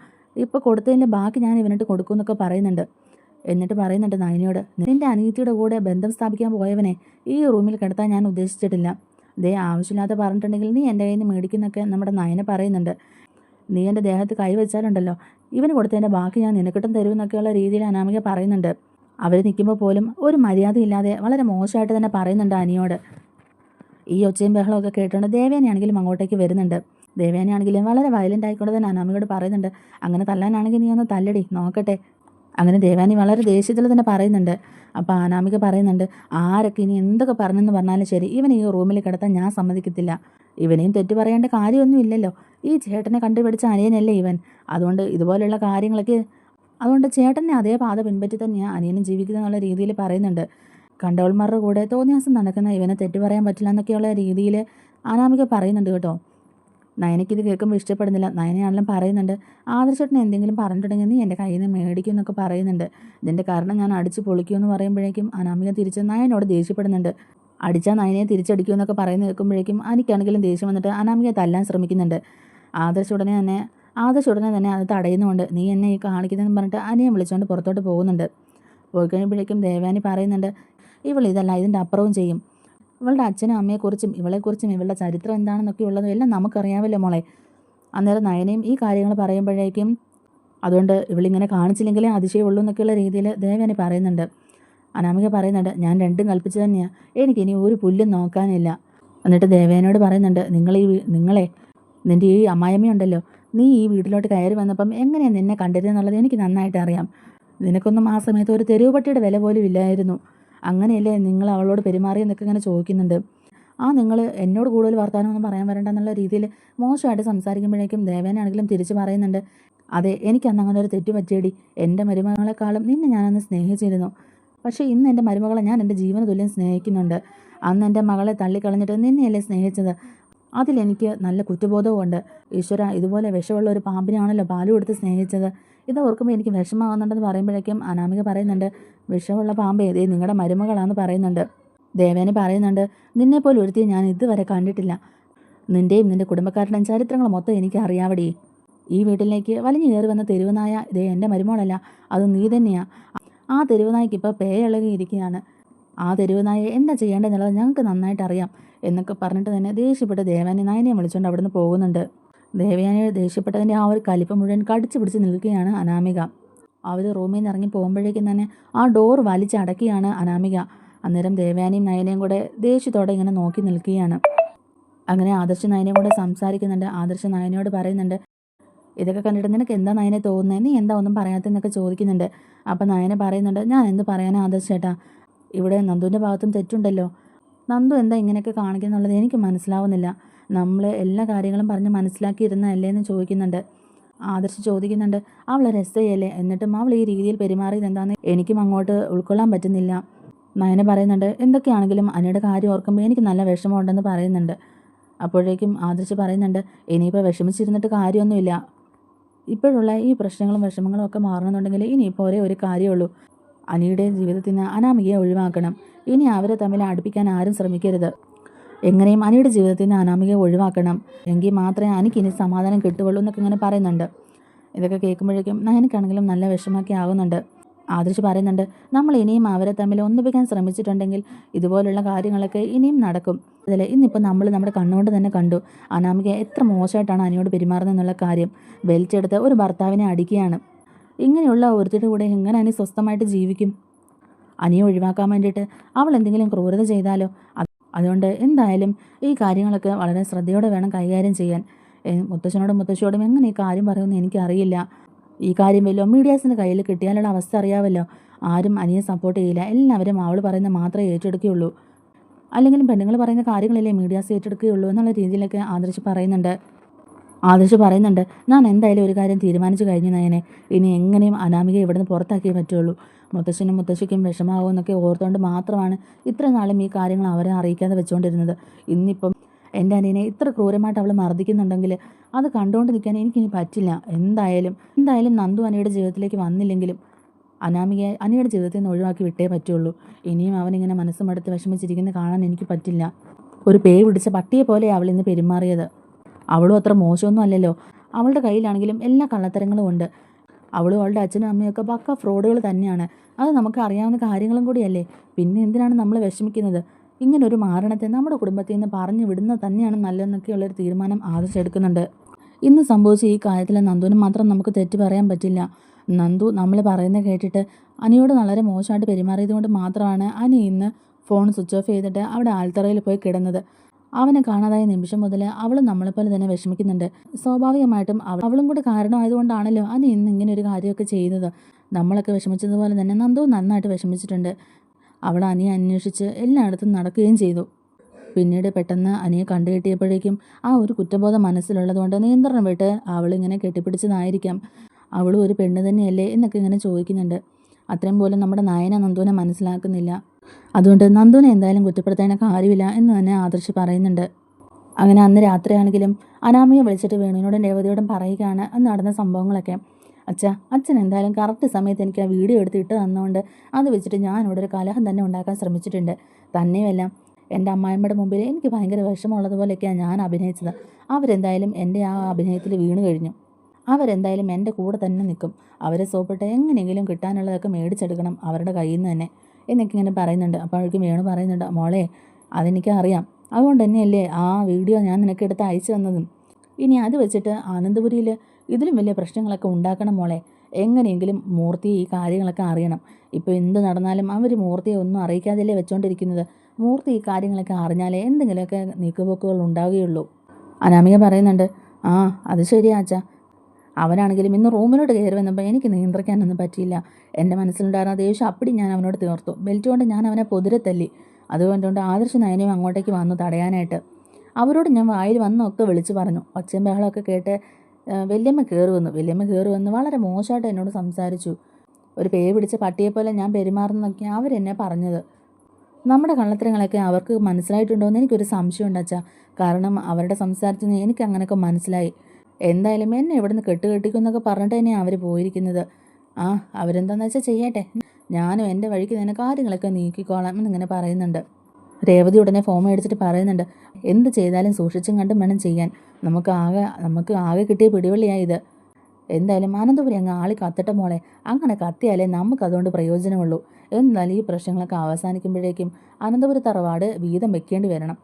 ഇപ്പോൾ കൊടുത്തതിൻ്റെ ബാക്കി ഞാൻ ഇവനിട്ട് കൊടുക്കുമെന്നൊക്കെ പറയുന്നുണ്ട്. എന്നിട്ട് പറയുന്നുണ്ട് നയനയോട്, നിൻ്റെ അനിയത്തിയുടെ കൂടെ ബന്ധം സ്ഥാപിക്കാൻ പോയവനെ ഈ റൂമിൽ കിടത്താൻ ഞാൻ ഉദ്ദേശിച്ചിട്ടില്ല. ദേ ആവശ്യമില്ലാതെ പറഞ്ഞിട്ടുണ്ടെങ്കിൽ നീ എൻ്റെ കയ്യിൽ നിന്ന് മേടിക്കുന്നൊക്കെ നമ്മുടെ നയന പറയുന്നുണ്ട്. നീ എൻ്റെ ദേഹത്ത് കൈവച്ചാലുണ്ടല്ലോ, ഇവന് കൊടുത്തതിൻ്റെ ബാക്കി ഞാൻ നിനക്കിട്ടും തരുമെന്നൊക്കെയുള്ള രീതിയിൽ അനാമിക പറയുന്നുണ്ട്. അവർ നിൽക്കുമ്പോൾ പോലും ഒരു മര്യാദയില്ലാതെ വളരെ മോശമായിട്ട് തന്നെ പറയുന്നുണ്ട് അനിയോട്. ഈ ഒച്ചയും ബഹളമൊക്കെ കേട്ടുകൊണ്ട് ദേവേനയാണെങ്കിലും അങ്ങോട്ടേക്ക് വരുന്നുണ്ട്. ദേവേനയാണെങ്കിലും വളരെ വയലൻ്റ് ആയിക്കൊണ്ട് തന്നെ അനാമികയോട് പറയുന്നുണ്ട്, അങ്ങനെ തല്ലാനാണെങ്കിൽ നീ ഒന്ന് തല്ലടി നോക്കട്ടെ. അങ്ങനെ ദേവാനി വളരെ ദേഷ്യത്തിൽ തന്നെ പറയുന്നുണ്ട്. അപ്പോൾ അനാമിക പറയുന്നുണ്ട്, ആരൊക്കെ ഇനി എന്തൊക്കെ പറഞ്ഞെന്ന് പറഞ്ഞാലും ശരി, ഇവൻ ഈ റൂമിൽ കിടത്താൻ ഞാൻ സമ്മതിക്കത്തില്ല. ഇവനെയും തെറ്റു പറയേണ്ട കാര്യമൊന്നും ഇല്ലല്ലോ. ഈ ചേട്ടനെ കണ്ടുപിടിച്ച അനിയനല്ലേ ഇവൻ. അതുകൊണ്ട് ചേട്ടനെ അതേ പാത പിൻപറ്റി തന്നെയാണ് അനിയനും ജീവിക്കുന്നത് എന്നുള്ള രീതിയിൽ പറയുന്നുണ്ട്. കണ്ടവൾമാരുടെ കൂടെ തോന്നിയാസം നടക്കുന്ന ഇവനെ തെറ്റു പറയാൻ പറ്റില്ല എന്നൊക്കെയുള്ള രീതിയിൽ അനാമിക പറയുന്നുണ്ട് കേട്ടോ. നയനയ്ക്കിത് കേൾക്കുമ്പോൾ ഇഷ്ടപ്പെടുന്നില്ല. നയനയാണെങ്കിലും പറയുന്നുണ്ട്, ആദർശേട്ടനെ എന്തെങ്കിലും പറഞ്ഞിട്ടുണ്ടെങ്കിൽ നീ എൻ്റെ കയ്യിൽ നിന്ന് മേടിക്കും എന്നൊക്കെ പറയുന്നുണ്ട്. ഇതിൻ്റെ കാരണം ഞാൻ അടിച്ച് പൊളിക്കുമെന്ന് പറയുമ്പോഴേക്കും അനാമിക തിരിച്ച് നയനോട് ദേഷ്യപ്പെടുന്നുണ്ട്. അടിച്ചാൽ നയനെ തിരിച്ചടിക്കുമെന്നൊക്കെ പറയുന്ന കേൾക്കുമ്പോഴേക്കും എനിക്കാണെങ്കിലും ദേഷ്യം വന്നിട്ട് അനാമികയെ തല്ലാൻ ശ്രമിക്കുന്നുണ്ട്. ആദർശ് ഉടനെ തന്നെ അത് തടയുന്നുണ്ട്. നീ എന്നെ ഈ കാണിക്കുന്നതെന്ന് പറഞ്ഞിട്ട് അനിയെ വിളിച്ചുകൊണ്ട് പുറത്തോട്ട് പോകുന്നുണ്ട്. പോയി കഴിയുമ്പോഴേക്കും ദേവാനി പറയുന്നുണ്ട്, ഇതല്ല ഇതിൻ്റെ അപ്പുറവും ചെയ്യും. ഇവളുടെ അച്ഛനും അമ്മയെക്കുറിച്ചും ഇവളെക്കുറിച്ചും ഇവളുടെ ചരിത്രം എന്താണെന്നൊക്കെ ഉള്ളതും എല്ലാം നമുക്കറിയാമല്ലോ മോളെ. അന്നേരം നയനയും ഈ കാര്യങ്ങൾ പറയുമ്പോഴേക്കും അതുകൊണ്ട് ഇവളിങ്ങനെ കാണിച്ചില്ലെങ്കിലേ അതിശയമുള്ളൂ എന്നൊക്കെയുള്ള രീതിയിൽ ദേവാനി പറയുന്നുണ്ട്. അനാമിക പറയുന്നുണ്ട്, ഞാൻ രണ്ടും കൽപ്പിച്ച് തന്നെയാണ്, എനിക്കിനി ഒരു പുല്ലും നോക്കാനില്ല. എന്നിട്ട് ദേവേനോട് പറയുന്നുണ്ട്, നിൻ്റെ ഈ അമ്മായിയമ്മയുണ്ടല്ലോ, നീ ഈ വീട്ടിലോട്ട് കയറി വന്നപ്പം എങ്ങനെയാണ് നിന്നെ കണ്ടിരുന്നുള്ളത് എനിക്ക് നന്നായിട്ട് അറിയാം. നിനക്കൊന്നും ആ സമയത്ത് ഒരു തെരുവ് പട്ടിയുടെ വില പോലും ഇല്ലായിരുന്നു. അങ്ങനെയല്ലേ നിങ്ങൾ അവളോട് പെരുമാറിയെന്നൊക്കെ ഇങ്ങനെ ചോദിക്കുന്നുണ്ട്. നിങ്ങൾ എന്നോട് കൂടുതൽ വർത്തമാനമൊന്നും പറയാൻ വരണ്ട എന്നുള്ള രീതിയിൽ മോശമായിട്ട് സംസാരിക്കുമ്പോഴേക്കും ദേവേനാണെങ്കിലും തിരിച്ച് പറയുന്നുണ്ട്, അതെ എനിക്കന്ന് അങ്ങനെ ഒരു തെറ്റ് പറ്റിയടി. എൻ്റെ മരുമകളെക്കാളും നിന്നെ ഞാനന്ന് സ്നേഹിച്ചിരുന്നു. പക്ഷേ ഇന്ന് എൻ്റെ മരുമകളെ ഞാൻ എൻ്റെ ജീവന തുല്യം സ്നേഹിക്കുന്നുണ്ട്. അന്ന് എൻ്റെ മകളെ തള്ളിക്കളഞ്ഞിട്ട് നിന്നെയല്ലേ സ്നേഹിച്ചത്. അതിലെനിക്ക് നല്ല കുറ്റബോധവുമുണ്ട്. ഈശ്വര, ഇതുപോലെ വിഷമുള്ള ഒരു പാമ്പിനാണല്ലോ പാല് കൊടുത്ത് സ്നേഹിച്ചത്. ഇത് ഓർക്കുമ്പോൾ എനിക്ക് വിഷമാകുന്നുണ്ടെന്ന് പറയുമ്പോഴേക്കും അനാമിക പറയുന്നുണ്ട്, വിഷമുള്ള പാമ്പ് ഏതേ നിങ്ങളുടെ മരുമകളാണെന്ന് പറയുന്നുണ്ട്. ദേവേനെ പറയുന്നുണ്ട്, നിന്നെപ്പോലെ ഒരുത്തിയെ ഞാൻ ഇതുവരെ കണ്ടിട്ടില്ല. നിൻ്റെയും നിൻ്റെ കുടുംബക്കാരുടെയും ചരിത്രങ്ങൾ മൊത്തം എനിക്ക് അറിയാവടി. ഈ വീട്ടിലേക്ക് വലിഞ്ഞു കയറി വന്ന തെരുവുനായ ഇതേ എൻ്റെ മരുമകളല്ല, അത് നീ തന്നെയാ. ആ തെരുവുനായ്ക്ക് ഇപ്പോൾ പേയിളകിയിരിക്കുകയാണ്. ആ തെരുവുനായെ എന്താ ചെയ്യേണ്ടതെന്നുള്ളത് ഞങ്ങൾക്ക് നന്നായിട്ട് അറിയാം എന്നൊക്കെ പറഞ്ഞിട്ട് തന്നെ ദേഷ്യപ്പെട്ട് ദേവാനി നയനെ വിളിച്ചുകൊണ്ട് അവിടുന്ന് പോകുന്നുണ്ട്. ദേവയാനി ദേഷ്യപ്പെട്ടതിൻ്റെ ആ ഒരു കലിപ്പ് മുഴുവൻ കടിച്ചു പിടിച്ച് നിൽക്കുകയാണ് അനാമിക. അവർ റൂമിൽ നിന്ന് ഇറങ്ങി പോകുമ്പോഴേക്കും തന്നെ ആ ഡോർ വലിച്ചടക്കിയാണ് അനാമിക. അന്നേരം ദേവയാനിയും നയനയും കൂടെ ദേഷ്യത്തോടെ ഇങ്ങനെ നോക്കി നിൽക്കുകയാണ്. അങ്ങനെ ആദർശ് നയനയും കൂടെ സംസാരിക്കുന്നുണ്ട്. ആദർശ് നയനയോട് പറയുന്നുണ്ട്, ഇതൊക്കെ കണ്ടിട്ട് നിനക്ക് എന്താ നയനെ തോന്നുന്നത്, നീ എന്താ ഒന്നും പറയാത്തെന്നൊക്കെ ചോദിക്കുന്നുണ്ട്. അപ്പം നയന പറയുന്നുണ്ട്, ഞാൻ എന്ത് പറയാനാ ആദർശ് ചേട്ടാ, ഇവിടെ നന്ദുവിൻ്റെ ഭാഗത്തും തെറ്റുണ്ടല്ലോ. നന്ദു എന്താ ഇങ്ങനെയൊക്കെ കാണിക്കുന്നുള്ളത് എനിക്ക് മനസ്സിലാവുന്നില്ല. നമ്മൾ എല്ലാ കാര്യങ്ങളും പറഞ്ഞ് മനസ്സിലാക്കിയിരുന്നല്ലേ എന്ന് ചോദിക്കുന്നുണ്ട്. ആദർശ് ചോദിക്കുന്നുണ്ട്, അവൾ രസയല്ലേ, എന്നിട്ടും അവൾ ഈ രീതിയിൽ പെരുമാറിയത് എന്താണെന്ന് എനിക്കും അങ്ങോട്ട് ഉൾക്കൊള്ളാൻ പറ്റുന്നില്ല. നയന പറയുന്നുണ്ട്, എന്തൊക്കെയാണെങ്കിലും അനിയുടെ കാര്യം ഓർക്കുമ്പോൾ എനിക്ക് നല്ല വിഷമമുണ്ടെന്ന് പറയുന്നുണ്ട്. അപ്പോഴേക്കും ആദർശ് പറയുന്നുണ്ട്, ഇനിയിപ്പോൾ വിഷമിച്ചിരുന്നിട്ട് കാര്യമൊന്നുമില്ല. ഇപ്പോഴുള്ള ഈ പ്രശ്നങ്ങളും വിഷമങ്ങളും ഒക്കെ മാറണമെന്നുണ്ടെങ്കിൽ ഇനിയിപ്പോൾ ഒരേ ഒരു കാര്യമുള്ളൂ, അനിയുടെ ജീവിതത്തിൽ നിന്ന് അനാമികയെ ഒഴിവാക്കണം. ഇനി അവരെ തമ്മിൽ അടുപ്പിക്കാൻ ആരും ശ്രമിക്കരുത്. എങ്ങനെയും അനിയുടെ ജീവിതത്തിൽ നിന്ന് അനാമികയെ ഒഴിവാക്കണം, എങ്കിൽ മാത്രമേ എനിക്കിനി സമാധാനം കിട്ടുകയുള്ളൂ എന്നൊക്കെ ഇങ്ങനെ പറയുന്നുണ്ട്. ഇതൊക്കെ കേൾക്കുമ്പോഴേക്കും നയനക്കാണെങ്കിലും നല്ല വിഷമമൊക്കെ ആകുന്നുണ്ട്. ആദർശ് പറയുന്നുണ്ട്, നമ്മൾ ഇനിയും അവരെ തമ്മിൽ ഒന്നിപ്പിക്കാൻ ശ്രമിച്ചിട്ടുണ്ടെങ്കിൽ ഇതുപോലുള്ള കാര്യങ്ങളൊക്കെ ഇനിയും നടക്കും. അതിൽ ഇന്നിപ്പോൾ നമ്മൾ നമ്മുടെ കണ്ണുകൊണ്ട് തന്നെ കണ്ടു അനാമിക എത്ര മോശമായിട്ടാണ് അനിയോട് പെരുമാറുന്നത് എന്നുള്ള കാര്യം. വലിച്ചെടുത്ത് ഒരു ഭർത്താവിനെ അടിക്കുകയാണ്. ഇങ്ങനെയുള്ള ഒരുത്തിൻ്റെ കൂടെ എങ്ങനെ അനി സ്വസ്ഥമായിട്ട് ജീവിക്കും? അനിയെ ഒഴിവാക്കാൻ വേണ്ടിയിട്ട് അവൾ എന്തെങ്കിലും ക്രൂരത ചെയ്താലോ? അതുകൊണ്ട് എന്തായാലും ഈ കാര്യങ്ങളൊക്കെ വളരെ ശ്രദ്ധയോടെ വേണം കൈകാര്യം ചെയ്യാൻ. മുത്തശ്ശനോടും മുത്തശ്ശിയോടും എങ്ങനെ ഈ കാര്യം പറയുമെന്ന് എനിക്കറിയില്ല. ഈ കാര്യം വല്ലോ മീഡിയാസിൻ്റെ കയ്യിൽ കിട്ടിയാലുള്ള അവസ്ഥ അറിയാമല്ലോ. ആരും അനിയെ സപ്പോർട്ട് ചെയ്യില്ല. എല്ലാവരും അവൾ പറയുന്നത് മാത്രമേ ഏറ്റെടുക്കുകയുള്ളൂ. അല്ലെങ്കിലും പെണ്ണുങ്ങൾ പറയുന്ന കാര്യങ്ങളല്ലേ മീഡിയാസ് ഏറ്റെടുക്കുകയുള്ളൂ എന്നുള്ള രീതിയിലൊക്കെ ആദർശ് പറയുന്നുണ്ട്. ഞാൻ എന്തായാലും ഒരു കാര്യം തീരുമാനിച്ചു കഴിഞ്ഞു നയനെ. ഇനി എങ്ങനെയും അനാമികയെ ഇവിടുന്ന് പുറത്താക്കിയേ പറ്റുള്ളൂ. മുത്തശ്ശനും മുത്തശ്ശിക്കും വിഷമാവുമെന്നൊക്കെ ഓർത്തുകൊണ്ട് മാത്രമാണ് ഇത്ര നാളും ഈ കാര്യങ്ങൾ അവരെ അറിയിക്കാതെ വെച്ചുകൊണ്ടിരുന്നത്. ഇന്നിപ്പം എൻ്റെ അനിയനെ ഇത്ര ക്രൂരമായിട്ട് അവൾ മർദ്ദിക്കുന്നുണ്ടെങ്കിൽ അത് കണ്ടുകൊണ്ട് നിൽക്കാൻ എനിക്കിനി പറ്റില്ല. എന്തായാലും നന്ദു അനിയുടെ ജീവിതത്തിലേക്ക് വന്നില്ലെങ്കിലും അനിയുടെ ജീവിതത്തിൽ നിന്ന് ഒഴിവാക്കി വിട്ടേ പറ്റുള്ളൂ. ഇനിയും അവനിങ്ങനെ മനസ്സും മടുത്ത് വിഷമിച്ചിരിക്കുന്നത് കാണാൻ എനിക്ക് പറ്റില്ല. ഒരു പേര് പിടിച്ച പട്ടിയെ പോലെ അവൾ ഇന്ന് പെരുമാറിയത്. അവളും അത്ര മോശമൊന്നും അല്ലല്ലോ. അവളുടെ കയ്യിലാണെങ്കിലും എല്ലാ കള്ളത്തരങ്ങളും ഉണ്ട്. അവളും അവളുടെ അച്ഛനും അമ്മയൊക്കെ പക്ക ഫ്രോഡുകൾ തന്നെയാണ്. അത് നമുക്ക് അറിയാവുന്ന കാര്യങ്ങളും കൂടിയല്ലേ. പിന്നെ എന്തിനാണ് നമ്മൾ വിഷമിക്കുന്നത്? ഇങ്ങനൊരു മാരണത്തെ നമ്മുടെ കുടുംബത്തിൽ നിന്ന് പറഞ്ഞു വിടുന്നത് തന്നെയാണ് നല്ലതെന്നൊക്കെയുള്ളൊരു തീരുമാനം ആദർശെടുക്കുന്നുണ്ട്. ഇന്ന് സംഭവിച്ച ഈ കാര്യത്തിൽ നന്ദുവിന് മാത്രം നമുക്ക് തെറ്റ് പറയാൻ പറ്റില്ല. നന്ദു നമ്മൾ പറയുന്നത് കേട്ടിട്ട് അനിയോട് വളരെ മോശമായിട്ട് പെരുമാറിയത് കൊണ്ട് മാത്രമാണ് അനി ഇന്ന് ഫോൺ സ്വിച്ച് ഓഫ് ചെയ്തിട്ട് അവിടെ ആൽത്തറയിൽ പോയി കിടന്നത്. അവനെ കാണാതായ നിമിഷം മുതൽ അവളും നമ്മളെപ്പോലെ തന്നെ വിഷമിക്കുന്നുണ്ട്. സ്വാഭാവികമായിട്ടും അവളും കൂടെ കാരണമായതുകൊണ്ടാണല്ലോ അനി ഇന്ന് ഇങ്ങനെ ഒരു കാര്യമൊക്കെ ചെയ്യുന്നത്. നമ്മളൊക്കെ വിഷമിച്ചതുപോലെ തന്നെ നന്ദു നന്നായിട്ട് വിഷമിച്ചിട്ടുണ്ട്. അവൾ അനിയെ അന്വേഷിച്ച് എല്ലായിടത്തും നടക്കുകയും ചെയ്തു. പിന്നീട് പെട്ടെന്ന് അനിയെ കണ്ടുകിട്ടിയപ്പോഴേക്കും ആ ഒരു കുറ്റബോധം മനസ്സിലുള്ളതുകൊണ്ട് നിയന്ത്രണം വിട്ട് അവളിങ്ങനെ കെട്ടിപ്പിടിച്ചതായിരിക്കാം. അവളും ഒരു പെണ്ണ് തന്നെയല്ലേ എന്നൊക്കെ ഇങ്ങനെ ചോദിക്കുന്നുണ്ട്. അത്രയും പോലും നമ്മുടെ നയന നന്ദുവിനെ മനസ്സിലാക്കുന്നില്ല. അതുകൊണ്ട് നന്ദുവിനെ എന്തായാലും കുറ്റപ്പെടുത്തേണ്ട കാര്യമില്ല എന്ന് തന്നെ ആദർശ് പറയുന്നുണ്ട്. അങ്ങനെ അന്ന് രാത്രിയാണെങ്കിലും അനാമിയെ വിളിച്ചിട്ട് വേണുവിനോടും രേവതിയോടും പറയുകയാണ് അന്ന് നടന്ന സംഭവങ്ങളൊക്കെ. അച്ഛൻ എന്തായാലും കറക്റ്റ് സമയത്ത് എനിക്ക് ആ വീഡിയോ എടുത്ത് ഇട്ട് തന്നുകൊണ്ട് അത് വെച്ചിട്ട് ഞാൻ ഇവിടെ ഒരു കലഹം തന്നെ ഉണ്ടാക്കാൻ ശ്രമിച്ചിട്ടുണ്ട്. തന്നെയുമല്ല എൻ്റെ അമ്മായിമ്മയുടെ മുമ്പിൽ എനിക്ക് ഭയങ്കര വിഷമമുള്ളതുപോലെയൊക്കെയാണ് ഞാൻ അഭിനയിച്ചത്. അവരെന്തായാലും എൻ്റെ ആ അഭിനയത്തിൽ വീണ് കഴിഞ്ഞു. അവരെന്തായാലും എൻ്റെ കൂടെ തന്നെ നിൽക്കും. അവരെ സോപ്പിട്ട് എങ്ങനെയെങ്കിലും കിട്ടാനുള്ളതൊക്കെ മേടിച്ചെടുക്കണം അവരുടെ കയ്യിൽ നിന്ന് തന്നെ എന്നൊക്കെ ഇങ്ങനെ പറയുന്നുണ്ട്. അപ്പോഴേക്കും വേണു പറയുന്നുണ്ട്, മോളെ അതെനിക്കറിയാം. അതുകൊണ്ട് തന്നെയല്ലേ ആ വീഡിയോ ഞാൻ നിനക്ക് എടുത്ത് അയച്ചു തന്നതും. ഇനി അത് വെച്ചിട്ട് ആനന്ദപുരിയിൽ ഇതിലും വലിയ പ്രശ്നങ്ങളൊക്കെ ഉണ്ടാക്കണം മോളെ. എങ്ങനെയെങ്കിലും മൂർത്തി ഈ കാര്യങ്ങളൊക്കെ അറിയണം. ഇപ്പോൾ എന്ത് നടന്നാലും അവർ മൂർത്തിയെ ഒന്നും അറിയിക്കാതെയല്ലേ വെച്ചുകൊണ്ടിരിക്കുന്നത്. മൂർത്തി ഈ കാര്യങ്ങളൊക്കെ അറിഞ്ഞാലേ എന്തെങ്കിലുമൊക്കെ നീക്കുപോക്കുകൾ ഉണ്ടാവുകയുള്ളൂ. അനാമിക പറയുന്നുണ്ട്, ആ അത് ശരിയാ അച്ഛാ. അവനാണെങ്കിലും ഇന്ന് റൂമിലോട്ട് കയറി വന്നപ്പോൾ എനിക്ക് നിയന്ത്രിക്കാനൊന്നും പറ്റിയില്ല. എൻ്റെ മനസ്സിലുണ്ടായിരുന്ന ദേഷ്യം അപ്പടി ഞാൻ അവനോട് തീർത്തു. ബെൽറ്റ് കൊണ്ട് ഞാൻ അവനെ പൊതിരെ തല്ലി. അതുകൊണ്ടുകൊണ്ട് ആദർശ നയനയും അങ്ങോട്ടേക്ക് വന്നു തടയാനായിട്ട്. അവരോട് ഞാൻ വായിൽ വന്നൊക്കെ വിളിച്ചു പറഞ്ഞു. ഒച്ചയും ബഹളമൊക്കെ കേട്ട് വല്യമ്മ കയറി വന്ന് വളരെ മോശമായിട്ട് എന്നോട് സംസാരിച്ചു. ഒരു പേ പിടിച്ച പട്ടിയെപ്പോലെ ഞാൻ പെരുമാറുന്നതൊക്കെ അവരെന്നെ പറഞ്ഞത്. നമ്മുടെ കള്ളത്തരങ്ങളൊക്കെ അവർക്ക് മനസ്സിലായിട്ടുണ്ടോ എന്ന് എനിക്കൊരു സംശയമുണ്ട് അച്ഛാ. കാരണം അവരുടെ സംസാരത്തിൽ നിന്ന് എനിക്ക് അങ്ങനെയൊക്കെ മനസ്സിലായി. എന്തായാലും എന്നെ ഇവിടുന്ന് കെട്ടിക്കുന്നൊക്കെ പറഞ്ഞിട്ട് തന്നെയാണ് അവർ പോയിരിക്കുന്നത്. അവരെന്താണെന്ന് വെച്ചാൽ ചെയ്യട്ടെ. ഞാനും എൻ്റെ വഴിക്ക് തന്നെ കാര്യങ്ങളൊക്കെ നീക്കിക്കോളാം എന്നിങ്ങനെ പറയുന്നുണ്ട്. രേവതി ഉടനെ ഫോം മേടിച്ചിട്ട് പറയുന്നുണ്ട്, എന്ത് ചെയ്താലും സൂക്ഷിച്ചും കണ്ടും വേണം ചെയ്യാൻ. നമുക്ക് ആകെ കിട്ടിയ പിടിവള്ളിയായി ഇത്. എന്തായാലും അനന്തപുരി അങ്ങ് ആളി കത്തട്ടെ മോളെ. അങ്ങനെ കത്തിയാലേ നമുക്കതുകൊണ്ട് പ്രയോജനമുള്ളൂ. എന്നാലും ഈ പ്രശ്നങ്ങളൊക്കെ അവസാനിക്കുമ്പോഴേക്കും അനന്തപുരി തറവാട് വീതം വെക്കേണ്ടി വരണം.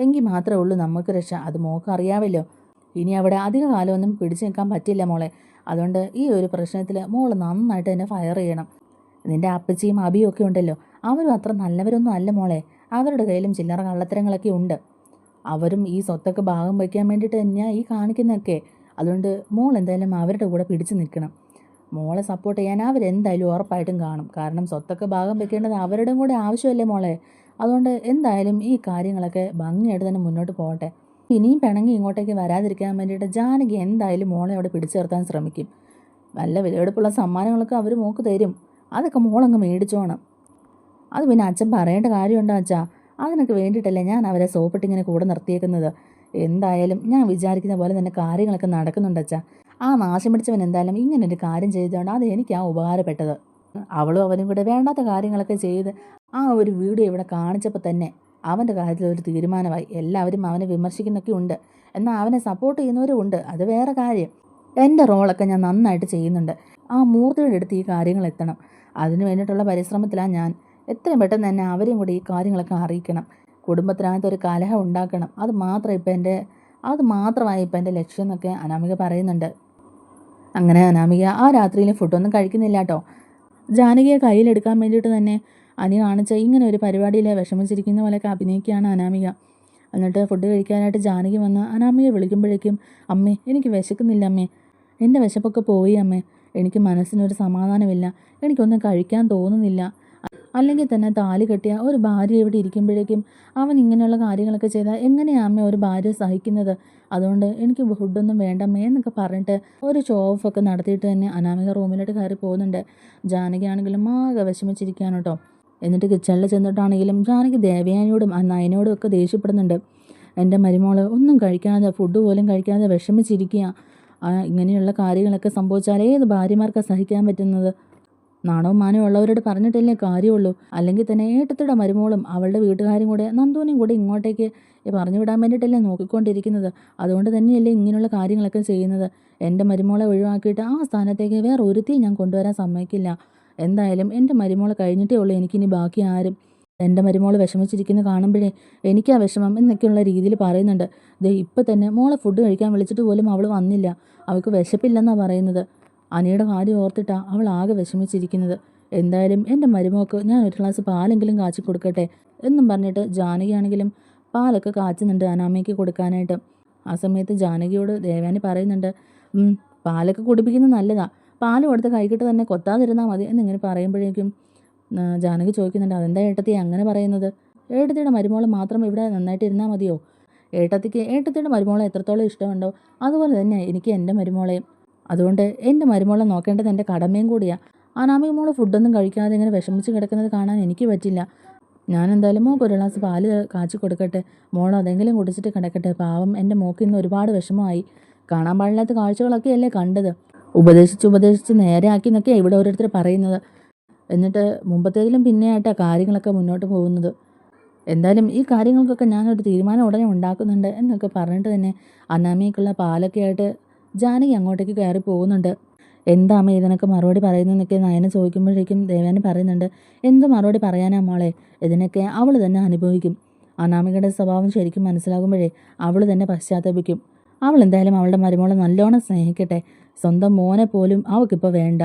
എങ്കിൽ മാത്രമേ ഉള്ളൂ നമുക്ക് രക്ഷ. അത് മോൾക്ക് അറിയാമല്ലോ. ഇനി അവിടെ അധിക കാലമൊന്നും പിടിച്ചു നിൽക്കാൻ പറ്റില്ല മോളെ. അതുകൊണ്ട് ഈ ഒരു പ്രശ്നത്തിൽ മോൾ നന്നായിട്ട് തന്നെ ഫയർ ചെയ്യണം. നിൻ്റെ അപ്പച്ചിയും അബിയും ഒക്കെ ഉണ്ടല്ലോ, അവരും അത്ര നല്ലവരൊന്നും അല്ല മോളെ. അവരുടെ കയ്യിലും ചില്ലറ കള്ളത്തരങ്ങളൊക്കെ ഉണ്ട്. അവരും ഈ സ്വത്തൊക്കെ ഭാഗം വയ്ക്കാൻ വേണ്ടിയിട്ട് തന്നെയാണ് ഈ കാണിക്കുന്നതൊക്കെ. അതുകൊണ്ട് മോൾ എന്തായാലും അവരുടെ കൂടെ പിടിച്ചു നിൽക്കണം. മോളെ സപ്പോർട്ട് ചെയ്യാൻ അവരെന്തായാലും ഉറപ്പായിട്ടും കാണും. കാരണം സ്വത്തൊക്കെ ഭാഗം വെക്കേണ്ടത് അവരുടെയും കൂടെ ആവശ്യമല്ലേ മോളെ. അതുകൊണ്ട് എന്തായാലും ഈ കാര്യങ്ങളൊക്കെ ഭംഗിയായിട്ട് തന്നെ മുന്നോട്ട് പോകട്ടെ. ഇനിയും പിണങ്ങി ഇങ്ങോട്ടേക്ക് വരാതിരിക്കാൻ വേണ്ടിയിട്ട് ജാനകി എന്തായാലും മോളെ അവിടെ പിടിച്ചു നിർത്താൻ ശ്രമിക്കും. നല്ല വിലയെടുപ്പുള്ള സമ്മാനങ്ങളൊക്കെ അവർ മോൾക്ക് തരും. അതൊക്കെ മോളങ്ങ് മേടിച്ചോണം. അത് പിന്നെ അച്ഛൻ പറയേണ്ട കാര്യമുണ്ടോ അച്ഛാ? അതിനൊക്കെ വേണ്ടിയിട്ടല്ലേ ഞാൻ അവരെ സോപ്പിട്ടിങ്ങനെ കൂടെ നിർത്തിയേക്കുന്നത്. എന്തായാലും ഞാൻ വിചാരിക്കുന്ന പോലെ തന്നെ കാര്യങ്ങളൊക്കെ നടക്കുന്നുണ്ട് അച്ഛാ. ആ നാശം പിടിച്ചവൻ എന്തായാലും ഇങ്ങനൊരു കാര്യം ചെയ്തതുകൊണ്ട് അത് എനിക്കാ ഉപകാരപ്പെട്ടത്. അവളും അവനും കൂടെ വേണ്ടാത്ത കാര്യങ്ങളൊക്കെ ചെയ്ത് ആ ഒരു വീഡിയോ ഇവിടെ കാണിച്ചപ്പോൾ തന്നെ അവൻ്റെ കാര്യത്തിൽ ഒരു തീരുമാനമായി. എല്ലാവരും അവനെ വിമർശിക്കുന്നൊക്കെ ഉണ്ട്, എന്നാൽ അവനെ സപ്പോർട്ട് ചെയ്യുന്നവരും ഉണ്ട്. അത് വേറെ കാര്യം. എൻ്റെ റോളൊക്കെ ഞാൻ നന്നായിട്ട് ചെയ്യുന്നുണ്ട്. ആ മൂർത്തിയുടെ അടുത്ത് ഈ കാര്യങ്ങൾ എത്തണം. അതിന് വേണ്ടിയിട്ടുള്ള പരിശ്രമത്തിലാണ് ഞാൻ. എത്രയും പെട്ടെന്ന് തന്നെ അവരെയും കൂടി ഈ കാര്യങ്ങളൊക്കെ അറിയിക്കണം. കുടുംബത്തിനകത്ത് ഒരു കലഹം ഉണ്ടാക്കണം. അത് മാത്രമായി ഇപ്പം എൻ്റെ ലക്ഷ്യം എന്നൊക്കെ അനാമിക പറയുന്നുണ്ട്. അങ്ങനെ അനാമിക ആ രാത്രിയിൽ ഫുഡൊന്നും കഴിക്കുന്നില്ല കേട്ടോ. ജാനകിയെ കയ്യിലെടുക്കാൻ വേണ്ടിയിട്ട് തന്നെ അനി കാണിച്ച ഇങ്ങനെ ഒരു പരിപാടിയിൽ വിഷമിച്ചിരിക്കുന്ന പോലെയൊക്കെ അഭിനയിക്കുകയാണ് അനാമിക. എന്നിട്ട് ഫുഡ് കഴിക്കാനായിട്ട് ജാനകി വന്ന് അനാമികയെ വിളിക്കുമ്പോഴേക്കും, അമ്മേ എനിക്ക് വിശക്കുന്നില്ല അമ്മേ, എൻ്റെ വിശപ്പൊക്കെ പോയി അമ്മേ, എനിക്ക് മനസ്സിനൊരു സമാധാനമില്ല, എനിക്കൊന്നും കഴിക്കാൻ തോന്നുന്നില്ല. അല്ലെങ്കിൽ തന്നെ താലി കെട്ടിയ ഒരു ഭാര്യ ഇവിടെ ഇരിക്കുമ്പോഴേക്കും അവൻ ഇങ്ങനെയുള്ള കാര്യങ്ങളൊക്കെ ചെയ്താൽ എങ്ങനെയാണ് അമ്മ ഒരു ഭാര്യ സഹിക്കുന്നത്? അതുകൊണ്ട് എനിക്ക് ഫുഡൊന്നും വേണ്ടമ്മേ എന്നൊക്കെ പറഞ്ഞിട്ട് ഒരു ഷോ ഓഫൊക്കെ നടത്തിയിട്ട് തന്നെ അനാമിക റൂമിലോട്ട് കയറി പോകുന്നുണ്ട്. ജാനകി ആണെങ്കിലും ആകെ വിഷമിച്ചിരിക്കുകയാണ് കേട്ടോ. എന്നിട്ട് കിച്ചണിൽ ചെന്നിട്ടാണെങ്കിലും ജാനകി ദേവയാനിയോടും നയനോടും ഒക്കെ ദേഷ്യപ്പെടുന്നുണ്ട്. എൻ്റെ മരുമോള് ഒന്നും കഴിക്കാതെ, ഫുഡ് പോലും കഴിക്കാതെ വിഷമിച്ചിരിക്കുക. ഇങ്ങനെയുള്ള കാര്യങ്ങളൊക്കെ സംഭവിച്ചാൽ ഏത് ഭാര്യമാർക്കാണ് സഹിക്കാൻ പറ്റുന്നത്? നാണവും മാനവും ഉള്ളവരോട് പറഞ്ഞിട്ടല്ലേ കാര്യമുള്ളൂ. അല്ലെങ്കിൽ തന്നെ ഏട്ടത്തിയുടെ മരുമോളും അവളുടെ വീട്ടുകാരും കൂടെ നന്ദുവിനെയും കൂടെ ഇങ്ങോട്ടേക്ക് പറഞ്ഞു വിടാൻ വേണ്ടിയിട്ടല്ലേ നോക്കിക്കൊണ്ടിരിക്കുന്നത്. അതുകൊണ്ട് തന്നെയല്ലേ ഇങ്ങനെയുള്ള കാര്യങ്ങളൊക്കെ ചെയ്യുന്നത്. എൻ്റെ മരുമോളെ ഒഴിവാക്കിയിട്ട് ആ സ്ഥാനത്തേക്ക് വേറെ ഒരുത്തിയും ഞാൻ കൊണ്ടുവരാൻ സമ്മതിക്കില്ല. എന്തായാലും എൻ്റെ മരുമോള് കഴിഞ്ഞിട്ടേ ഉള്ളൂ എനിക്കിനി ബാക്കി ആരും. എൻ്റെ മരുമോള് വിഷമിച്ചിരിക്കുന്ന കാണുമ്പോഴേ എനിക്കാ വിഷമം എന്നൊക്കെയുള്ള രീതിയിൽ പറയുന്നുണ്ട്. ദേ ഇപ്പം തന്നെ മോളെ ഫുഡ് കഴിക്കാൻ വിളിച്ചിട്ട് പോലും അവൾ വന്നില്ല. അവൾക്ക് വിശപ്പില്ലെന്നാണ് പറയുന്നത്. അനിയുടെ കാര്യം ഓർത്തിട്ടാണ് അവൾ ആകെ വിഷമിച്ചിരിക്കുന്നത്. എന്തായാലും എൻ്റെ മരുമോൾക്ക് ഞാൻ ഒരു ഗ്ലാസ് പാലെങ്കിലും കാച്ചി കൊടുക്കട്ടെ എന്നും പറഞ്ഞിട്ട് ജാനകിയാണെങ്കിലും പാലൊക്കെ കാച്ചുന്നുണ്ട് അനാമയ്ക്ക് കൊടുക്കാനായിട്ട്. ആ സമയത്ത് ജാനകിയോട് ദേവയാനി പറയുന്നുണ്ട്, പാലൊക്കെ കുടിപ്പിക്കുന്നത് നല്ലതാ, പാൽ കൊടുത്ത് കൈകിട്ട് തന്നെ കൊത്താതിരുന്നാൽ മതി എന്നിങ്ങനെ പറയുമ്പോഴേക്കും ജാനകി ചോദിക്കുന്നുണ്ട്, അതെന്താ ഏട്ടത്തി അങ്ങനെ പറയുന്നത്? ഏട്ടത്തിയുടെ മരുമോളെ മാത്രം ഇവിടെ നന്നായിട്ട് ഇരുന്നാൽ മതിയോ? ഏട്ടത്തിയുടെ മരുമോളെ എത്രത്തോളം ഇഷ്ടമുണ്ടോ അതുപോലെ തന്നെ എനിക്ക് എൻ്റെ മരുമോളെയും. അതുകൊണ്ട് എൻ്റെ മരുമോളെ നോക്കേണ്ടത് എൻ്റെ കടമയും കൂടിയാണ്. അനാമിക മോള് ഫുഡൊന്നും കഴിക്കാതെ ഇങ്ങനെ വിഷമിച്ച് കിടക്കുന്നത് കാണാൻ എനിക്ക് പറ്റില്ല. ഞാൻ എന്തായാലും മോൾക്ക് ഒരു ഗ്ലാസ് പാല് കാച്ചി കൊടുക്കട്ടെ, മോൾ അതെങ്കിലും കുടിച്ചിട്ട് കിടക്കട്ടെ. പാവം എൻ്റെ മോൾക്ക് ഇന്ന് ഒരുപാട് വിഷമമായി. കാണാൻ പാടില്ലാത്ത കാഴ്ചകളൊക്കെ അല്ലേ കണ്ടത്. ഉപദേശിച്ച് നേരെയാക്കി എന്നൊക്കെയാണ് ഇവിടെ ഓരോരുത്തർ പറയുന്നത്. എന്നിട്ട് മുമ്പത്തേതിലും പിന്നെയായിട്ടാണ് കാര്യങ്ങളൊക്കെ മുന്നോട്ട് പോകുന്നത്. എന്തായാലും ഈ കാര്യങ്ങൾക്കൊക്കെ ഞാനൊരു തീരുമാനം ഉടനെ ഉണ്ടാക്കുന്നുണ്ട് എന്നൊക്കെ പറഞ്ഞിട്ട് തന്നെ അനാമികയ്ക്കുള്ള പാലൊക്കെ ആയിട്ട് ജാനകി അങ്ങോട്ടേക്ക് കയറി പോകുന്നുണ്ട്. എന്താ അമ്മ ഇതിനൊക്കെ മറുപടി പറയുന്നതെന്നൊക്കെ നയന ചോദിക്കുമ്പോഴേക്കും ദേവയാനി പറയുന്നുണ്ട്, എന്ത് മറുപടി പറയാനാ മോളെ, ഇതിനൊക്കെ അവൾ തന്നെ അനുഭവിക്കും. അനാമികയുടെ സ്വഭാവം ശരിക്കും മനസ്സിലാകുമ്പോഴേ അവൾ തന്നെ പശ്ചാത്തപിക്കും. അവൾ എന്തായാലും അവളുടെ മരുമോളെ നല്ലോണം സ്നേഹിക്കട്ടെ. സ്വന്തം മോനെ പോലും അവൾക്കിപ്പോൾ വേണ്ട.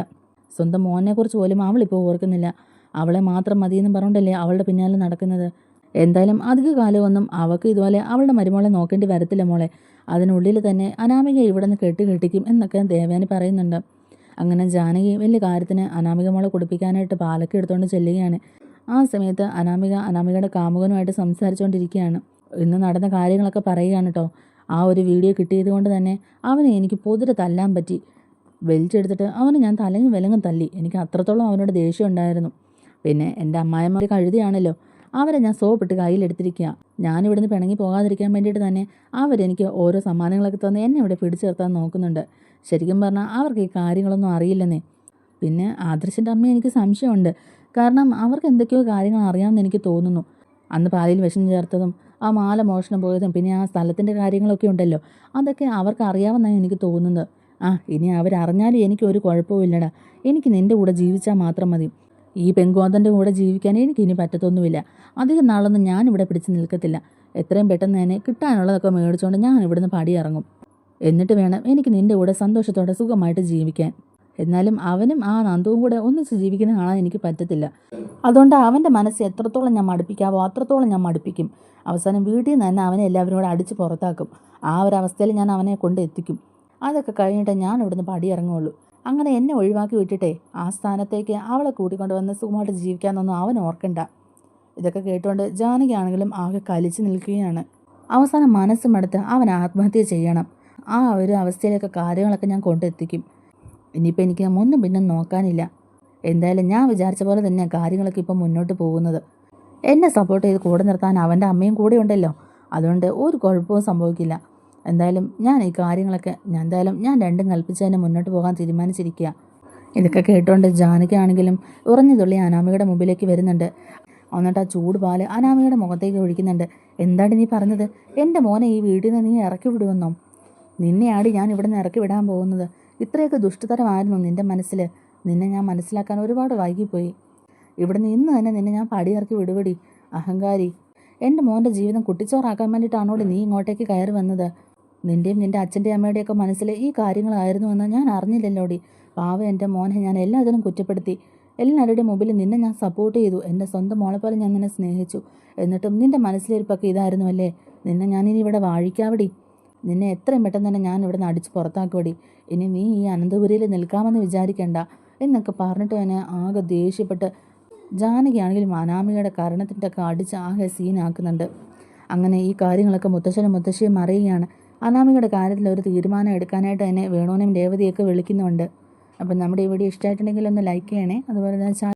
സ്വന്തം മോനെക്കുറിച്ച് പോലും അവളിപ്പോൾ ഓർക്കുന്നില്ല. അവളെ മാത്രം മതിയെന്ന് പറഞ്ഞുകൊണ്ടല്ലേ അവളുടെ പിന്നാലെ നടക്കുന്നത്. എന്തായാലും അധിക കാലമൊന്നും അവൾക്ക് ഇതുപോലെ അവളുടെ മരുമോളെ നോക്കേണ്ടി വരത്തില്ല മോളെ. അതിനുള്ളിൽ തന്നെ അനാമിക ഇവിടെ നിന്ന് കെട്ടിക്കും എന്നൊക്കെ ദേവയാനി പറയുന്നുണ്ട്. അങ്ങനെ ജാനകി വലിയ കാര്യത്തിന് അനാമിക മോളെ കുടിപ്പിക്കാനായിട്ട് പാലൊക്കെ എടുത്തുകൊണ്ട് ചെല്ലുകയാണ്. ആ സമയത്ത് അനാമികയുടെ കാമുകനുമായിട്ട് സംസാരിച്ചുകൊണ്ടിരിക്കുകയാണ്. ഇന്ന് നടന്ന കാര്യങ്ങളൊക്കെ പറയുകയാണ് കേട്ടോ. ആ ഒരു വീഡിയോ കിട്ടിയത് കൊണ്ട് തന്നെ അവനെ എനിക്ക് പൊതിരെ തല്ലാൻ പറ്റി. വലിച്ചെടുത്തിട്ട് അവന് ഞാൻ തലങ്ങും വിലങ്ങും തല്ലി. എനിക്ക് അത്രത്തോളം അവനോട് ദേഷ്യം ഉണ്ടായിരുന്നു. പിന്നെ എൻ്റെ അമ്മായിമാർ കഴുതിയാണല്ലോ, അവരെ ഞാൻ സോപ്പിട്ട് കയ്യിലെടുത്തിരിക്കുക. ഞാനിവിടുന്ന് പിണങ്ങി പോകാതിരിക്കാൻ വേണ്ടിയിട്ട് തന്നെ അവരെനിക്ക് ഓരോ സമ്മാനങ്ങളൊക്കെ തന്ന് എന്നെ ഇവിടെ പിടിച്ചു നിർത്താൻ നോക്കുന്നുണ്ട്. ശരിക്കും പറഞ്ഞാൽ അവർക്ക് ഈ കാര്യങ്ങളൊന്നും അറിയില്ലെന്നേ. പിന്നെ ആദർശിൻ്റെ അമ്മ എനിക്ക് സംശയമുണ്ട്. കാരണം അവർക്ക് എന്തൊക്കെയോ കാര്യങ്ങൾ അറിയാമെന്ന് എനിക്ക് തോന്നുന്നു. അന്ന് പാലിൽ വിഷം ചേർത്തതും ആ മാല മോഷണം പോയതും പിന്നെ ആ സ്ഥലത്തിൻ്റെ കാര്യങ്ങളൊക്കെ ഉണ്ടല്ലോ, അതൊക്കെ അവർക്ക് അറിയാമെന്നാണ് എനിക്ക് തോന്നുന്നത്. ഇനി അവരറിഞ്ഞാലും എനിക്കൊരു കുഴപ്പമില്ലടാ. എനിക്ക് നിൻ്റെ കൂടെ ജീവിച്ചാൽ മാത്രം മതി. ഈ പെങ്കോന്തൻ്റെ കൂടെ ജീവിക്കാൻ എനിക്കിനി പറ്റത്തൊന്നുമില്ല. അധികം നാളൊന്നും ഞാനിവിടെ പിടിച്ച് നിൽക്കത്തില്ല. എത്രയും പെട്ടെന്ന് തന്നെ കിട്ടാനുള്ളതൊക്കെ മേടിച്ചുകൊണ്ട് ഞാൻ ഇവിടുന്ന് പടിയിറങ്ങും. എന്നിട്ട് വേണം എനിക്ക് നിൻ്റെ കൂടെ സന്തോഷത്തോടെ സുഖമായിട്ട് ജീവിക്കാൻ. എന്നാലും അവനും ആ നന്ദുവും കൂടെ ഒന്നിച്ച് ജീവിക്കുന്നത് കാണാൻ എനിക്ക് പറ്റത്തില്ല. അതുകൊണ്ട് അവൻ്റെ മനസ്സ് എത്രത്തോളം ഞാൻ മടുപ്പിക്കാവോ അത്രത്തോളം ഞാൻ മടുപ്പിക്കും. അവസാനം വീട്ടിൽ നിന്ന് തന്നെ അവനെ എല്ലാവരും കൂടെ അടിച്ച് പുറത്താക്കും. ആ ഒരു അവസ്ഥയിൽ ഞാൻ അവനെ കൊണ്ട് എത്തിക്കും. അതൊക്കെ കഴിഞ്ഞിട്ട് ഞാൻ ഇവിടുന്ന് പടിയിറങ്ങുള്ളൂ. അങ്ങനെ എന്നെ ഒഴിവാക്കി വിട്ടിട്ടേ ആ സ്ഥാനത്തേക്ക് അവളെ കൂട്ടിക്കൊണ്ട് വന്ന് സുഖമായിട്ട് ജീവിക്കാമെന്നൊന്നും അവൻ ഓർക്കണ്ട. ഇതൊക്കെ കേട്ടുകൊണ്ട് ജാനകിയാണെങ്കിലും ആകെ കലിച്ചു നിൽക്കുകയാണ്. അവസാനം മനസ്സുമെടുത്ത് അവൻ ആത്മഹത്യ ചെയ്യണം. ആ ഒരു അവസ്ഥയിലൊക്കെ കാര്യങ്ങളൊക്കെ ഞാൻ കൊണ്ടെത്തിക്കും. ഇനിയിപ്പോൾ എനിക്ക് മുന്നും പിന്നും നോക്കാനില്ല. എന്തായാലും ഞാൻ വിചാരിച്ച പോലെ തന്നെയാണ് കാര്യങ്ങളൊക്കെ ഇപ്പം മുന്നോട്ട് പോകുന്നത്. എന്നെ സപ്പോർട്ട് ചെയ്ത് കൂടെ നിർത്താൻ അവൻ്റെ അമ്മയും കൂടെ ഉണ്ടല്ലോ. അതുകൊണ്ട് ഒരു കുഴപ്പവും സംഭവിക്കില്ല. എന്തായാലും ഞാൻ ഈ കാര്യങ്ങളൊക്കെ ഞാൻ രണ്ടും കൽപ്പിച്ച് തന്നെ മുന്നോട്ട് പോകാൻ തീരുമാനിച്ചിരിക്കുക. ഇതൊക്കെ കേട്ടുകൊണ്ട് ജാനകിയാണെങ്കിലും ഉറഞ്ഞു തുള്ളി അനാമികയുടെ മുമ്പിലേക്ക് വരുന്നുണ്ട്. എന്നിട്ട് ആ ചൂട് പാല് അനാമികയുടെ മുഖത്തേക്ക് ഒഴിക്കുന്നുണ്ട്. എന്താണ് നീ പറഞ്ഞത്? എൻ്റെ മോനെ ഈ വീട്ടിൽ നിന്ന് നീ ഇറക്കി വിടുമെന്നോ? നിന്നെയാണ് ഞാൻ ഇവിടെ നിന്ന് ഇറക്കി വിടാൻ പോകുന്നത്. ഇത്രയൊക്കെ ദുഷ്ടതരമായിരുന്നു നിൻ്റെ മനസ്സിൽ. നിന്നെ ഞാൻ മനസ്സിലാക്കാൻ ഒരുപാട് വൈകിപ്പോയി. ഇവിടുന്ന് ഇന്ന് തന്നെ നിന്നെ ഞാൻ പടിയിറക്കി വിടുപടി, അഹങ്കാരി. എൻ്റെ മോൻ്റെ ജീവിതം കുട്ടിച്ചോറാക്കാൻ വേണ്ടിയിട്ടാണോടി നീ ഇങ്ങോട്ടേക്ക് കയറി വന്നത്? നിൻ്റെയും നിൻ്റെ അച്ഛൻ്റെ അമ്മയുടെയൊക്കെ മനസ്സിൽ ഈ കാര്യങ്ങളായിരുന്നുവെന്ന് ഞാൻ അറിഞ്ഞില്ലല്ലോടി. പാവം എൻ്റെ മോനെ ഞാൻ എല്ലാത്തിനും കുറ്റപ്പെടുത്തി. എല്ലാവരുടെയും മുമ്പിൽ നിന്നെ ഞാൻ സപ്പോർട്ട് ചെയ്തു. എൻ്റെ സ്വന്തം മോളെ പോലെ ഞാൻ നിന്നെ സ്നേഹിച്ചു. എന്നിട്ടും നിൻ്റെ മനസ്സിലിരിപ്പൊക്കെ ഇതായിരുന്നു അല്ലേ? നിന്നെ ഞാനിനി ഇവിടെ വാഴിക്കാവടി. നിന്നെ എത്രയും പെട്ടെന്ന് തന്നെ ഞാൻ ഇവിടുന്ന് അടിച്ച് പുറത്താക്കുവടി. ഇനി നീ ഈ അനന്തപുരിയിൽ നിൽക്കാമെന്ന് വിചാരിക്കണ്ട എന്നൊക്കെ പറഞ്ഞിട്ട് തന്നെ ആകെ ദേഷ്യപ്പെട്ട് ജാനകിയാണെങ്കിലും അനാമികയുടെ കരണത്തിൻ്റെ ഒക്കെ അടിച്ച് ആകെ സീനാക്കുന്നുണ്ട്. അങ്ങനെ ഈ കാര്യങ്ങളൊക്കെ മുത്തശ്ശനും മുത്തശ്ശിയും അറിയുകയാണ്. അനാമികയുടെ കാര്യത്തിൽ ഒരു തീരുമാനം എടുക്കാനായിട്ട് തന്നെ വേണുവിനെയും രേവതിയൊക്കെ വിളിക്കുന്നുണ്ട്. അപ്പം നമ്മുടെ ഈ വീഡിയോ ഇഷ്ടമായിട്ടുണ്ടെങ്കിൽ ഒന്ന് ലൈക്ക് ചെയ്യണേ. അതുപോലെ തന്നെ